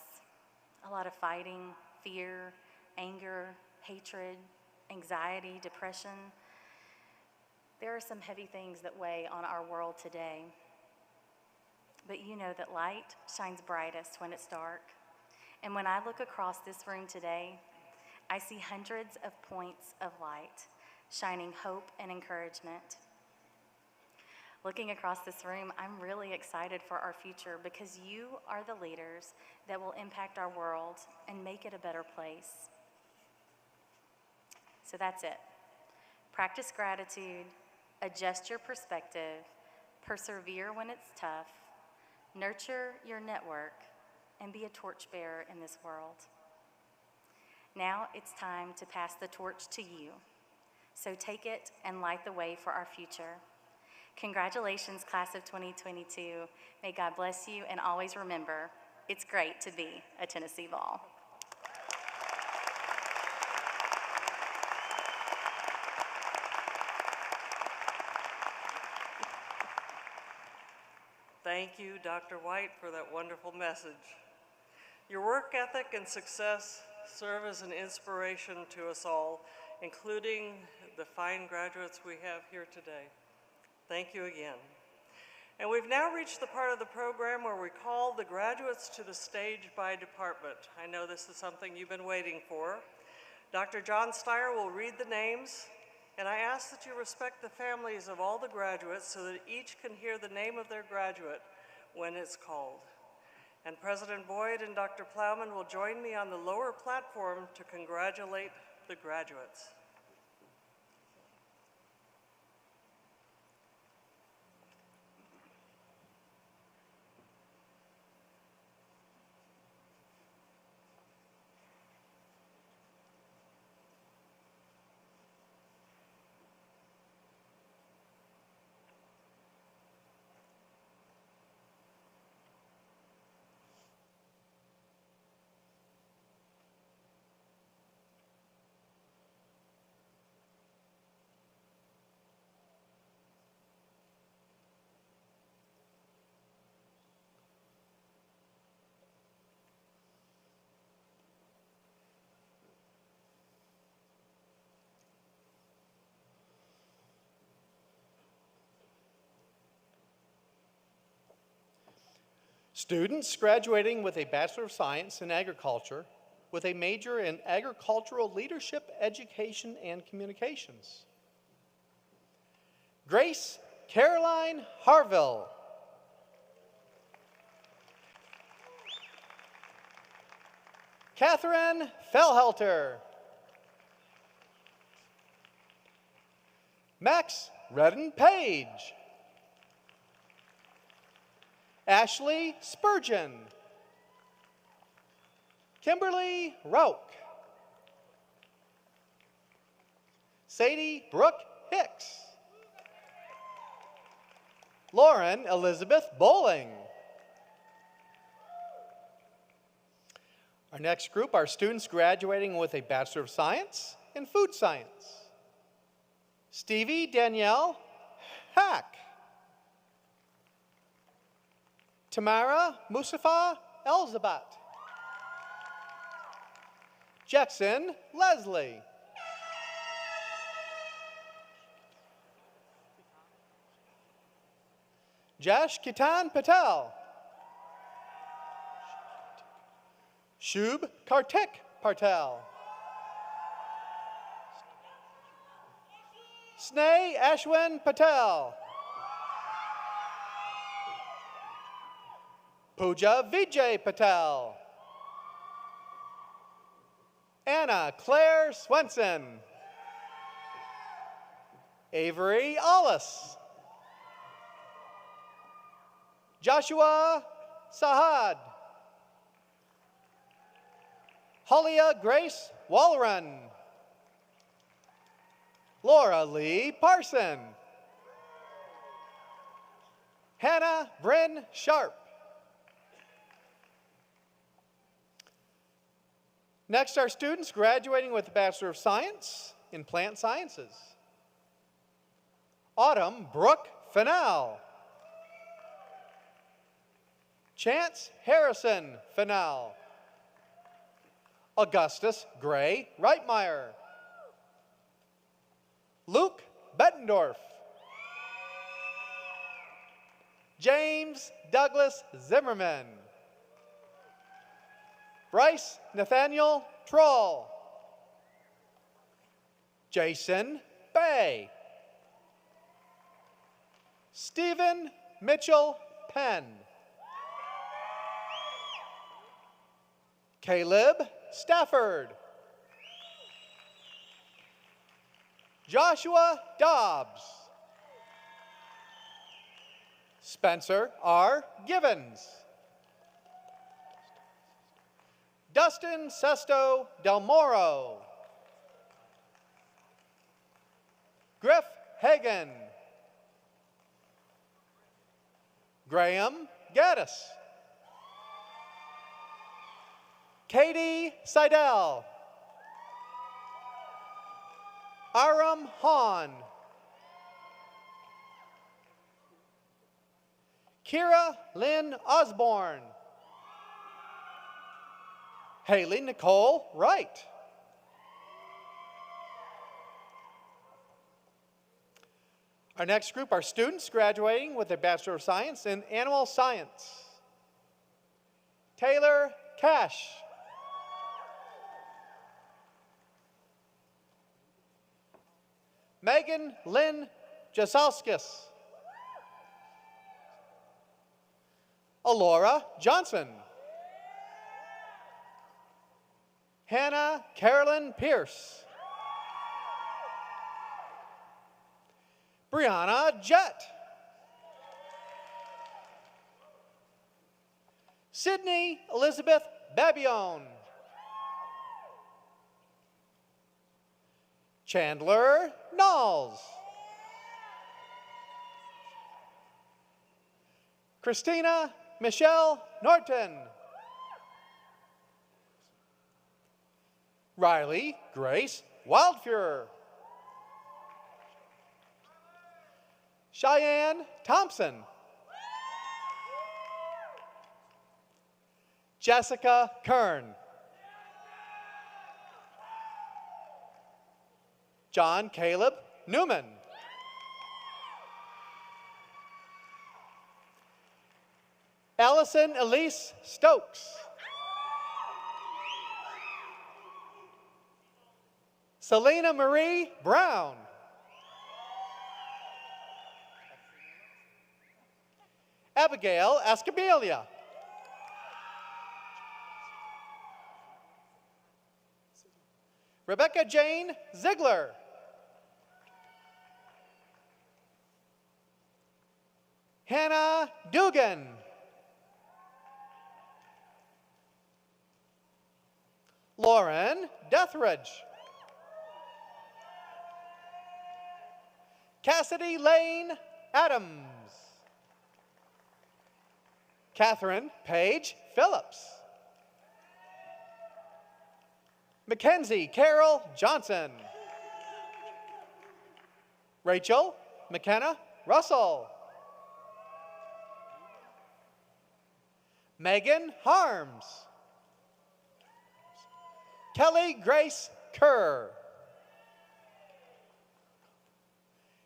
a lot of fighting, fear, anger, hatred, anxiety, depression. There are some heavy things that weigh on our world today. But you know that light shines brightest when it's dark. And when I look across this room today, I see hundreds of points of light, shining hope and encouragement. Looking across this room, I'm really excited for our future because you are the leaders that will impact our world and make it a better place. So that's it. Practice gratitude, adjust your perspective, persevere when it's tough, nurture your network, and be a torchbearer in this world. Now it's time to pass the torch to you. So take it and light the way for our future. Congratulations, class of 2022. May God bless you, and always remember, it's great to be a Tennessee Vol. Thank you, Dr. White, for that wonderful message. Your work ethic and success serve as an inspiration to us all, including the fine graduates we have here today. Thank you again. And we've now reached the part of the program where we call the graduates to the stage by department. I know this is something you've been waiting for. Dr. John Steyer will read the names, and I ask that you respect the families of all the graduates so that each can hear the name of their graduate when it's called. And President Boyd and Dr. Plowman will join me on the lower platform to congratulate the graduates. Students graduating with a Bachelor of Science in Agriculture with a major in Agricultural Leadership, Education, and Communications. Grace Caroline Harville. Catherine Fellhelter. Max Redden Page. Ashley Spurgeon. Kimberly Rauch. Sadie Brooke Hicks. Lauren Elizabeth Bowling. Our next group are students graduating with a Bachelor of Science in Food Science. Stevie Danielle Hack. Tamara Mustafa Elzabat. Jackson Leslie. Jash Kitan Patel. Shub Kartik Patel. Sneh Ashwin Patel. Pooja Vijay Patel. Anna Claire Swenson. Avery Ollis. Joshua Sahad. Halia Grace Walleran. Laura Lee Parson. Hannah Bryn Sharp. Next are students graduating with a Bachelor of Science in Plant Sciences. Autumn Brooke Fennell. Chance Harrison Fennell. Augustus Gray Reitmeyer. Luke Bettendorf. James Douglas Zimmerman. Bryce Nathaniel Troll. Jason Bay. Stephen Mitchell Penn. Caleb Stafford. Joshua Dobbs. Spencer R. Givens. Dustin Sesto Del Moro. Griff Hagan. Graham Gaddis. Katie Seidel. Aram Hahn. Kira Lynn Osborne. Haley Nicole Wright. Our next group are students graduating with a Bachelor of Science in Animal Science. Taylor Cash. Megan Lynn Jasalskis. Alora Johnson. Hannah Carolyn Pierce. Brianna Jett. Sydney Elizabeth Babione. Chandler Knowles. Christina Michelle Norton. Riley Grace Wildfuhr. Cheyenne Thompson. Jessica Kern. John Caleb Newman. Allison Elise Stokes. Selena Marie Brown. Abigail Escamilla. Rebecca Jane Ziegler. Hannah Dugan. Lauren Deathridge. Cassidy Lane Adams. Catherine Paige Phillips. Mackenzie Carol Johnson. Rachel McKenna Russell. Megan Harms. Kelly Grace Kerr.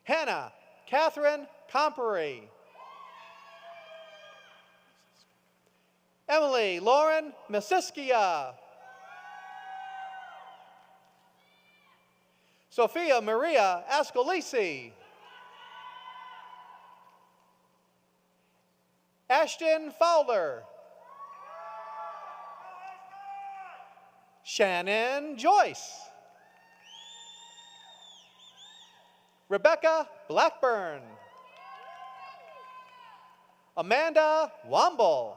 Hannah Catherine Compery. Emily Lauren Masiskia. Sophia Maria Ascolisi. Ashton Fowler. Shannon Joyce. Rebecca Blackburn. Amanda Womble.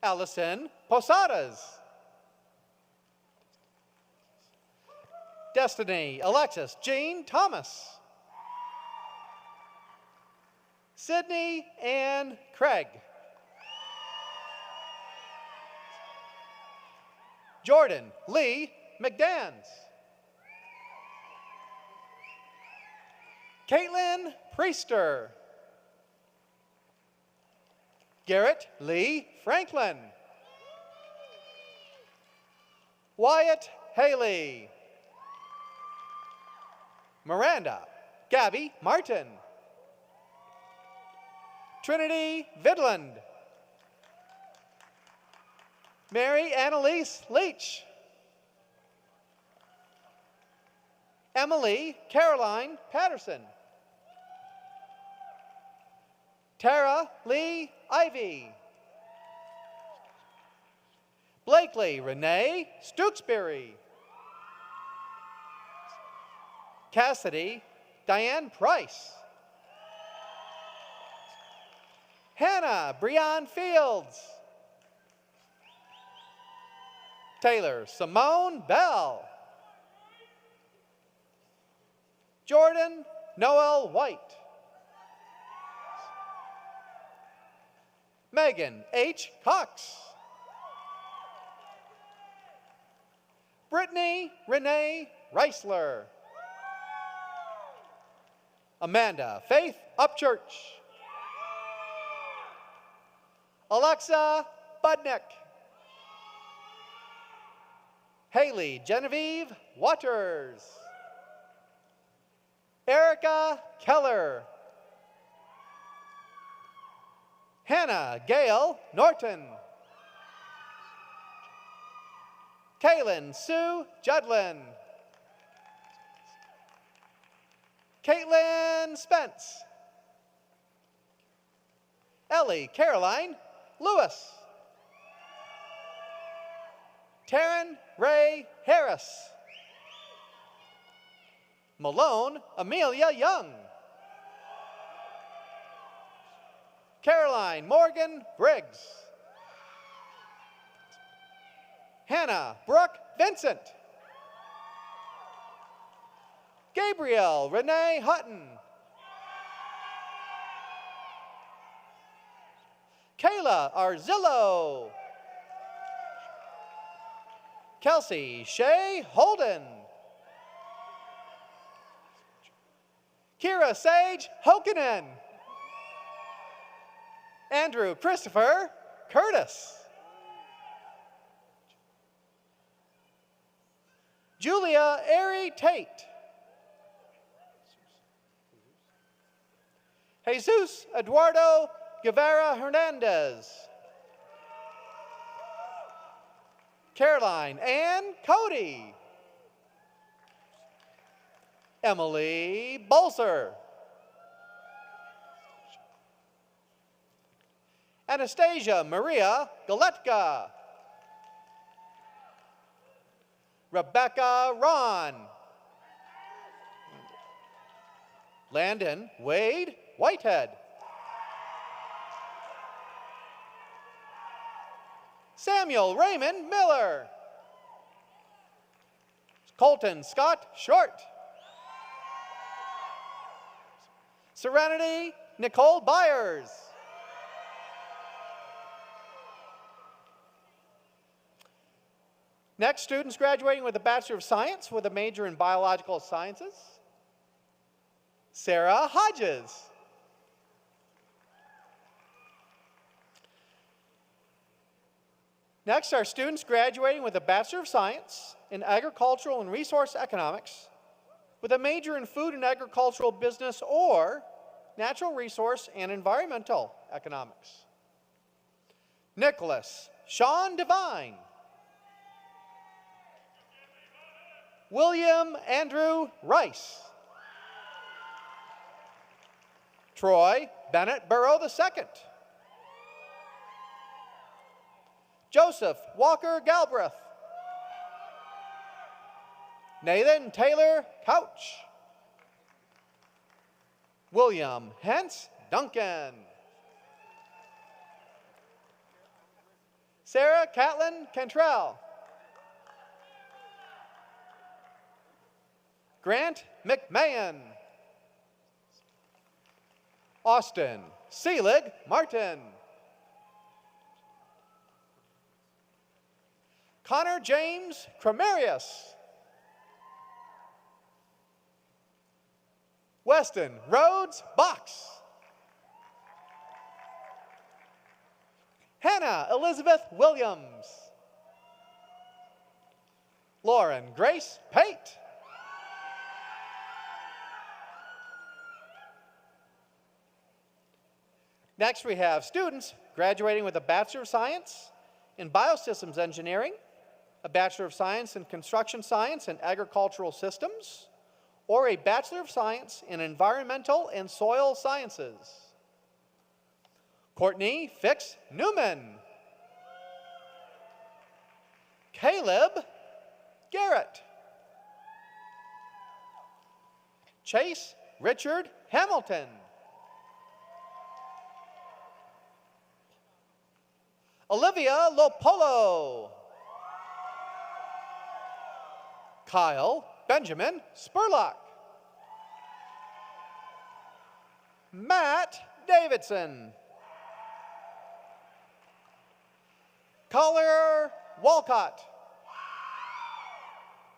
Allison Posadas. Destiny Alexis Jean Thomas. Sydney Ann Craig. Jordan Lee McDans. Caitlin Priester. Garrett Lee Franklin. Wyatt Haley. Miranda Gabby Martin. Trinity Vidland. Mary Annalise Leach. Emily Caroline Patterson. Tara Lee Ivy. Blakely Renee Stooksbury. Cassidy Diane Price. Hannah Breon Fields. Taylor Simone Bell. Jordan Noel White. Megan H. Cox. Brittany Renee Reisler. Amanda Faith Upchurch. Alexa Budnick. Haley Genevieve Waters. Erica Keller. Hannah Gail Norton. Kaylin Sue Judlin. Caitlin Spence. Ellie Caroline Lewis. Taryn Ray Harris. Malone Amelia Young. Caroline Morgan Briggs. Hannah Brooke Vincent. Gabrielle Renee Hutton. Kayla Arzillo. Kelsey Shea Holden. Kira Sage Hokanen. Andrew Christopher Curtis. Julia Airy Tate. Jesus Eduardo Guevara Hernandez. Caroline Ann Cody. Emily Bolser. Anastasia Maria Galetka. Rebecca Ron. Landon Wade Whitehead. Samuel Raymond Miller. Colton Scott Short. Serenity Nicole Byers. Next, students graduating with a Bachelor of Science with a major in Biological Sciences. Sarah Hodges. Next are students graduating with a Bachelor of Science in Agricultural and Resource Economics with a major in Food and Agricultural Business or Natural Resource and Environmental Economics. Nicholas Sean Devine. William Andrew Rice. Troy Bennett Burrow II. Joseph Walker Galbraith. Nathan Taylor Couch. William Hence Duncan. Sarah Catlin Cantrell. Grant McMahon. Austin Seelig Martin. Connor James Cremarius. Weston Rhodes Box. Hannah Elizabeth Williams. Lauren Grace Pate. Next, we have students graduating with a Bachelor of Science in Biosystems Engineering, a Bachelor of Science in Construction Science and Agricultural Systems, or a Bachelor of Science in Environmental and Soil Sciences. Courtney Fix Newman. Caleb Garrett. Chase Richard Hamilton. Olivia Lopolo. Kyle Benjamin Spurlock. Matt Davidson. Collier Walcott.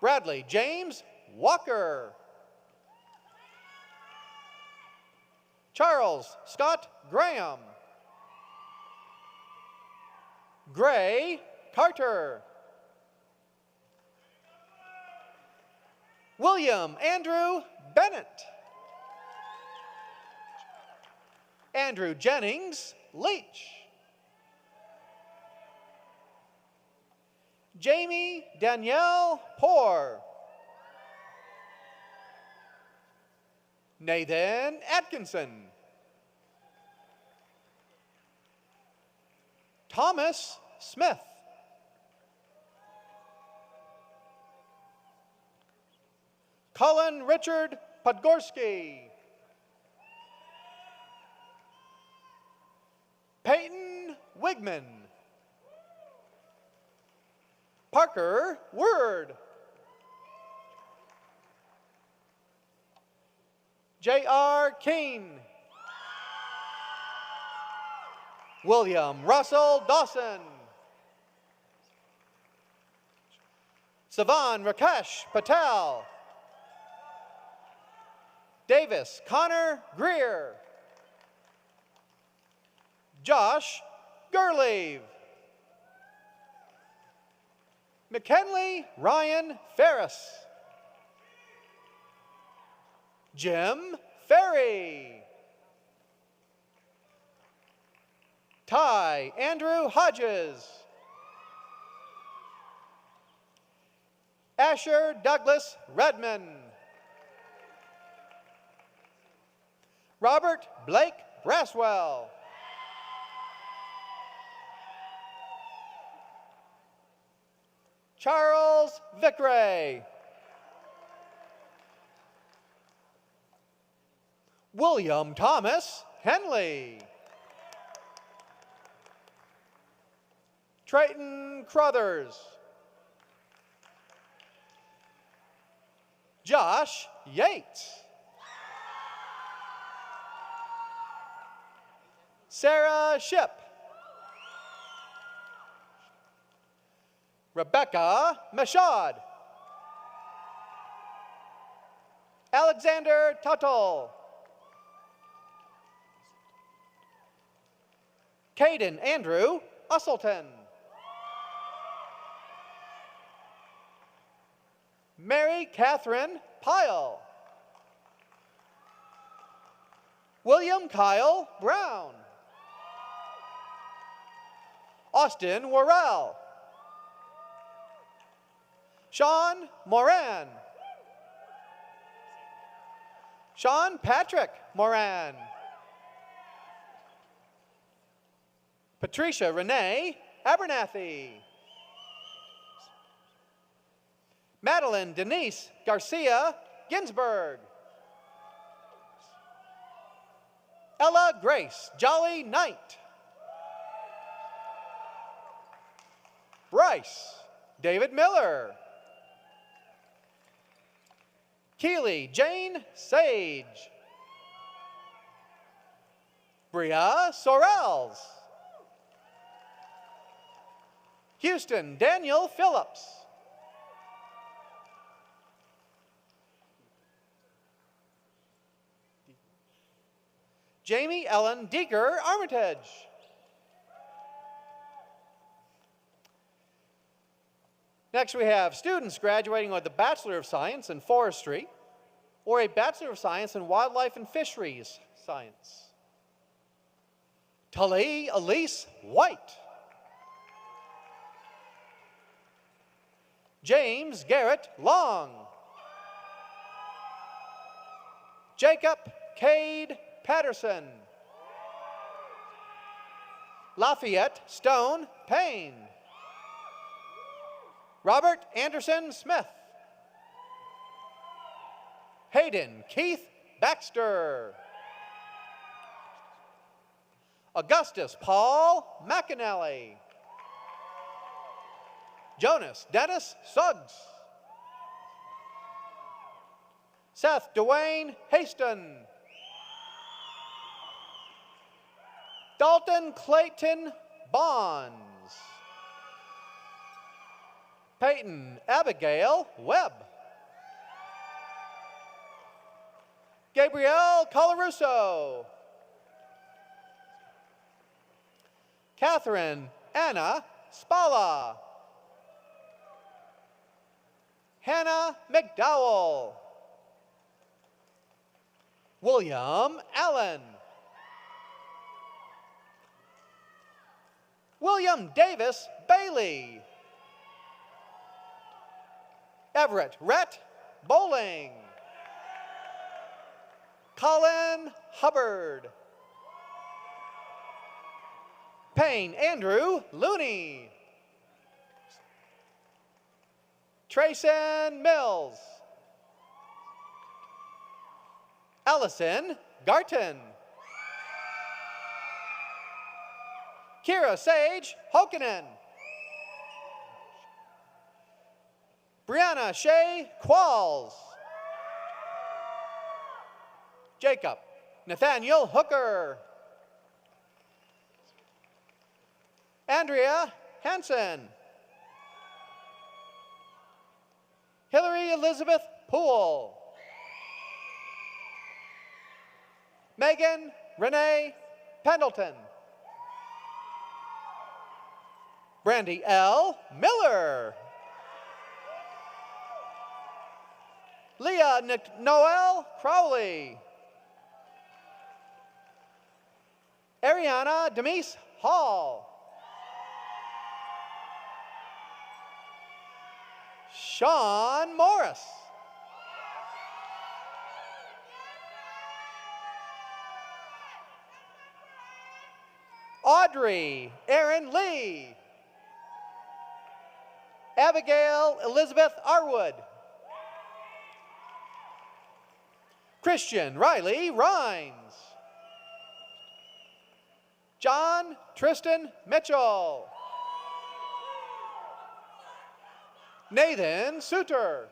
Bradley James Walker. Charles Scott Graham. Gray Carter. William Andrew Bennett. Andrew Jennings Leach. Jamie Danielle Poor. Nathan Atkinson. Thomas Smith. Cullen Richard Podgorski. Peyton Wigman. Parker Word. J.R. Keene. William Russell Dawson. Savan Rakesh Patel. Davis Connor Greer. Josh Gurleve. McKinley Ryan Ferris. Jim Ferry. Ty Andrew Hodges. Asher Douglas Redman. Robert Blake Braswell. Charles Vickeray. William Thomas Henley. Trayton Crothers. Josh Yates. Sarah Ship. Rebecca Mashad. Alexander Tuttle. Caden Andrew Usselton. Mary Catherine Pyle. William Kyle Brown. Austin Worrell. Sean Moran. Sean Patrick Moran. Patricia Renee Abernathy. Madeline Denise Garcia Ginsburg. Ella Grace Jolly Knight. Bryce David Miller. Keely Jane Sage. Bria Sorrells. Houston Daniel Phillips. Jamie Ellen Deeker Armitage. Next we have students graduating with a Bachelor of Science in Forestry or a Bachelor of Science in Wildlife and Fisheries Science. Tully Elise White. James Garrett Long. Jacob Cade Patterson. Lafayette Stone Payne. Robert Anderson Smith. Hayden Keith Baxter. Augustus Paul McAnally. Jonas Dennis Suggs. Seth Dwayne Haston. Dalton Clayton Bonds. Peyton Abigail Webb. Gabrielle Colarusso. Catherine Anna Spala. Hannah McDowell. William Allen. William Davis Bailey. Everett Rhett Bowling. Colin Hubbard. Payne Andrew Looney. Trayson Mills. Allison Garton. Kira Sage Hokanen. Brianna Shea Qualls. Jacob Nathaniel Hooker. Andrea Hansen. Hillary Elizabeth Poole. Megan Renee Pendleton. Brandy L. Miller. Leah Noel Crowley. Ariana Demise Hall. Sean Morris. Audrey Aaron Lee. Abigail Elizabeth Arwood. Christian Riley Rhines. John Tristan Mitchell. Nathan Suter.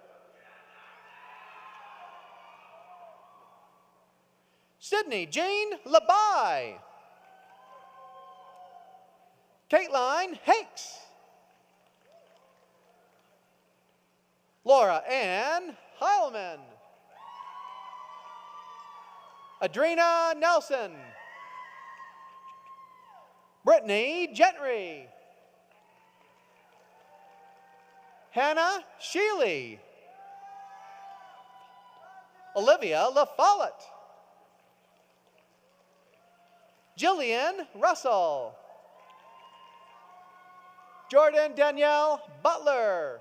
Sydney Jean Labai. Caitlin Hakes. Laura Ann Heilman. Adrena Nelson. Brittany Gentry. Hannah Sheely. Olivia LaFollette. Jillian Russell. Jordan Danielle Butler.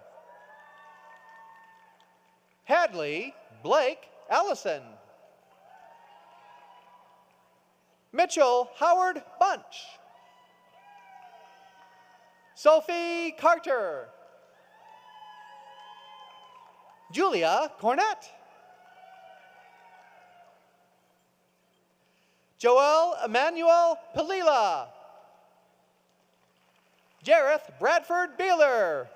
Hadley Blake Allison. Mitchell Howard Bunch. Sophie Carter. Julia Cornett. Joel Emmanuel Palila. Jareth Bradford Beeler.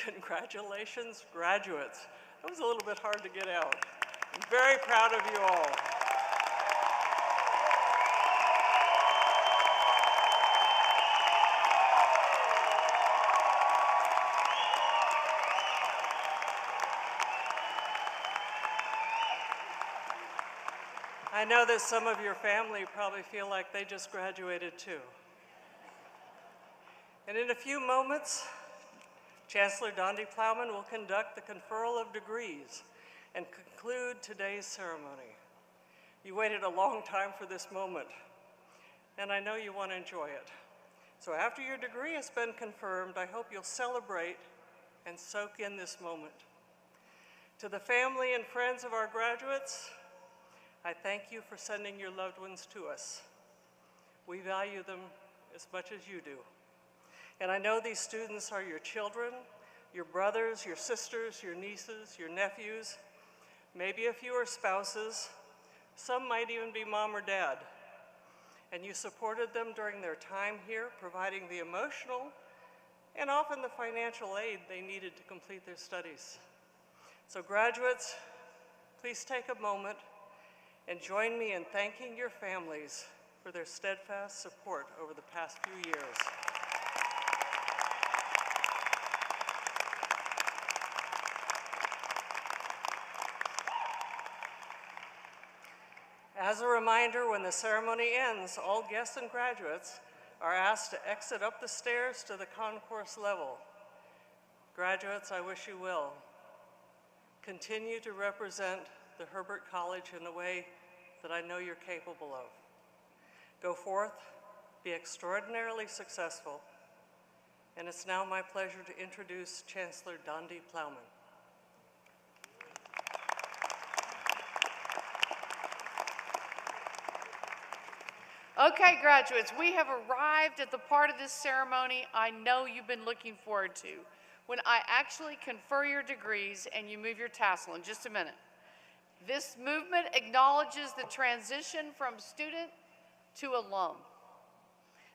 Congratulations, graduates. That was a little bit hard to get out. I'm very proud of you all. I know that some of your family probably feel like they just graduated too. And in a few moments, Chancellor Dondi Plowman will conduct the conferral of degrees and conclude today's ceremony. You waited a long time for this moment, and I know you want to enjoy it. So after your degree has been confirmed, I hope you'll celebrate and soak in this moment. To the family and friends of our graduates, I thank you for sending your loved ones to us. We value them as much as you do. And I know these students are your children, your brothers, your sisters, your nieces, your nephews, maybe a few are spouses, some might even be mom or dad. And you supported them during their time here, providing the emotional and often the financial aid they needed to complete their studies. So graduates, please take a moment and join me in thanking your families for their steadfast support over the past few years. As a reminder, when the ceremony ends, all guests and graduates are asked to exit up the stairs to the concourse level. Graduates, I wish you well. Continue to represent the Herbert College in a way that I know you're capable of. Go forth, be extraordinarily successful, and it's now my pleasure to introduce Chancellor Dondi Plowman. Okay, graduates, we have arrived at the part of this ceremony I know you've been looking forward to, when I actually confer your degrees and you move your tassel in just a minute. This movement acknowledges the transition from student to alum.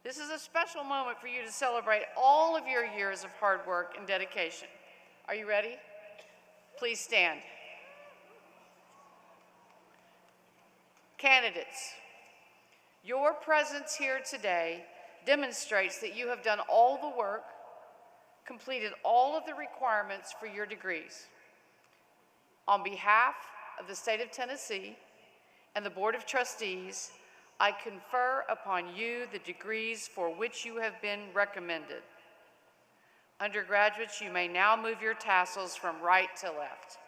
This is a special moment for you to celebrate all of your years of hard work and dedication. Are you ready? Please stand. Candidates, your presence here today demonstrates that you have done all the work, completed all of the requirements for your degrees. On behalf of the state of Tennessee and the Board of Trustees, I confer upon you the degrees for which you have been recommended. Undergraduates, you may now move your tassels from right to left.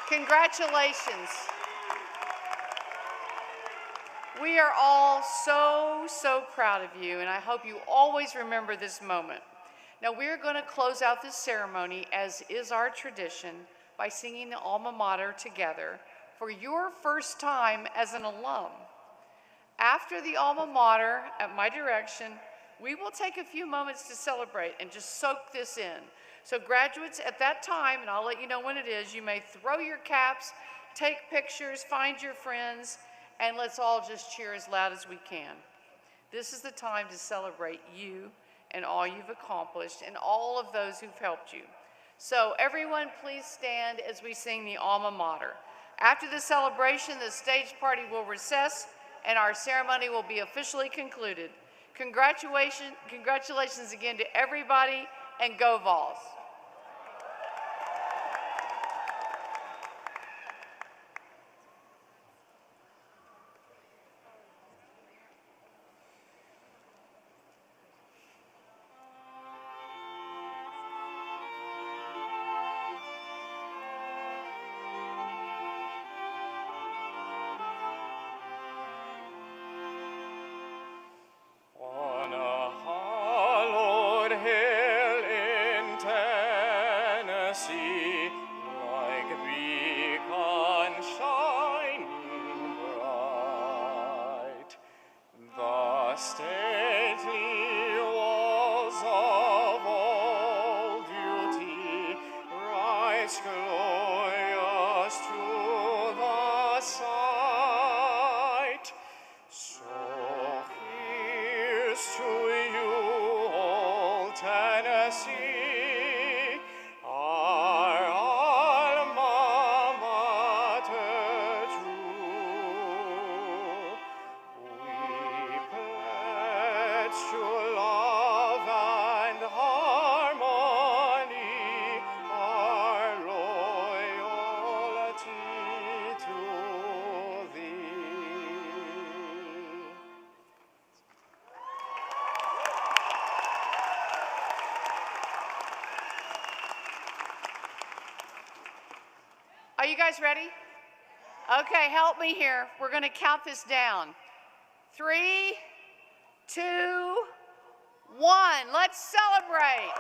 Congratulations. We are all so proud of you, and I hope you always remember this moment. Now, we're going to close out this ceremony, as is our tradition, by singing the alma mater together for your first time as an alum. After the alma mater, at my direction, we will take a few moments to celebrate and just soak this in. So graduates, at that time, and I'll let you know when it is, you may throw your caps, take pictures, find your friends, and let's all just cheer as loud as we can. This is the time to celebrate you and all you've accomplished and all of those who've helped you. So everyone, please stand as we sing the alma mater. After the celebration, the stage party will recess and our ceremony will be officially concluded. Congratulations again to everybody, and go Vols. On a hallowed hill in Tennessee, like a beacon shining bright, the stately walls of old beauty rise glorious to the sight. So here's to you, old Tennessee, our alma mater true. We pledge to love and harmony, our loyalty to thee. Are you guys ready? Okay, help me here. We're going to count this down. 3, 2, 1. Let's celebrate.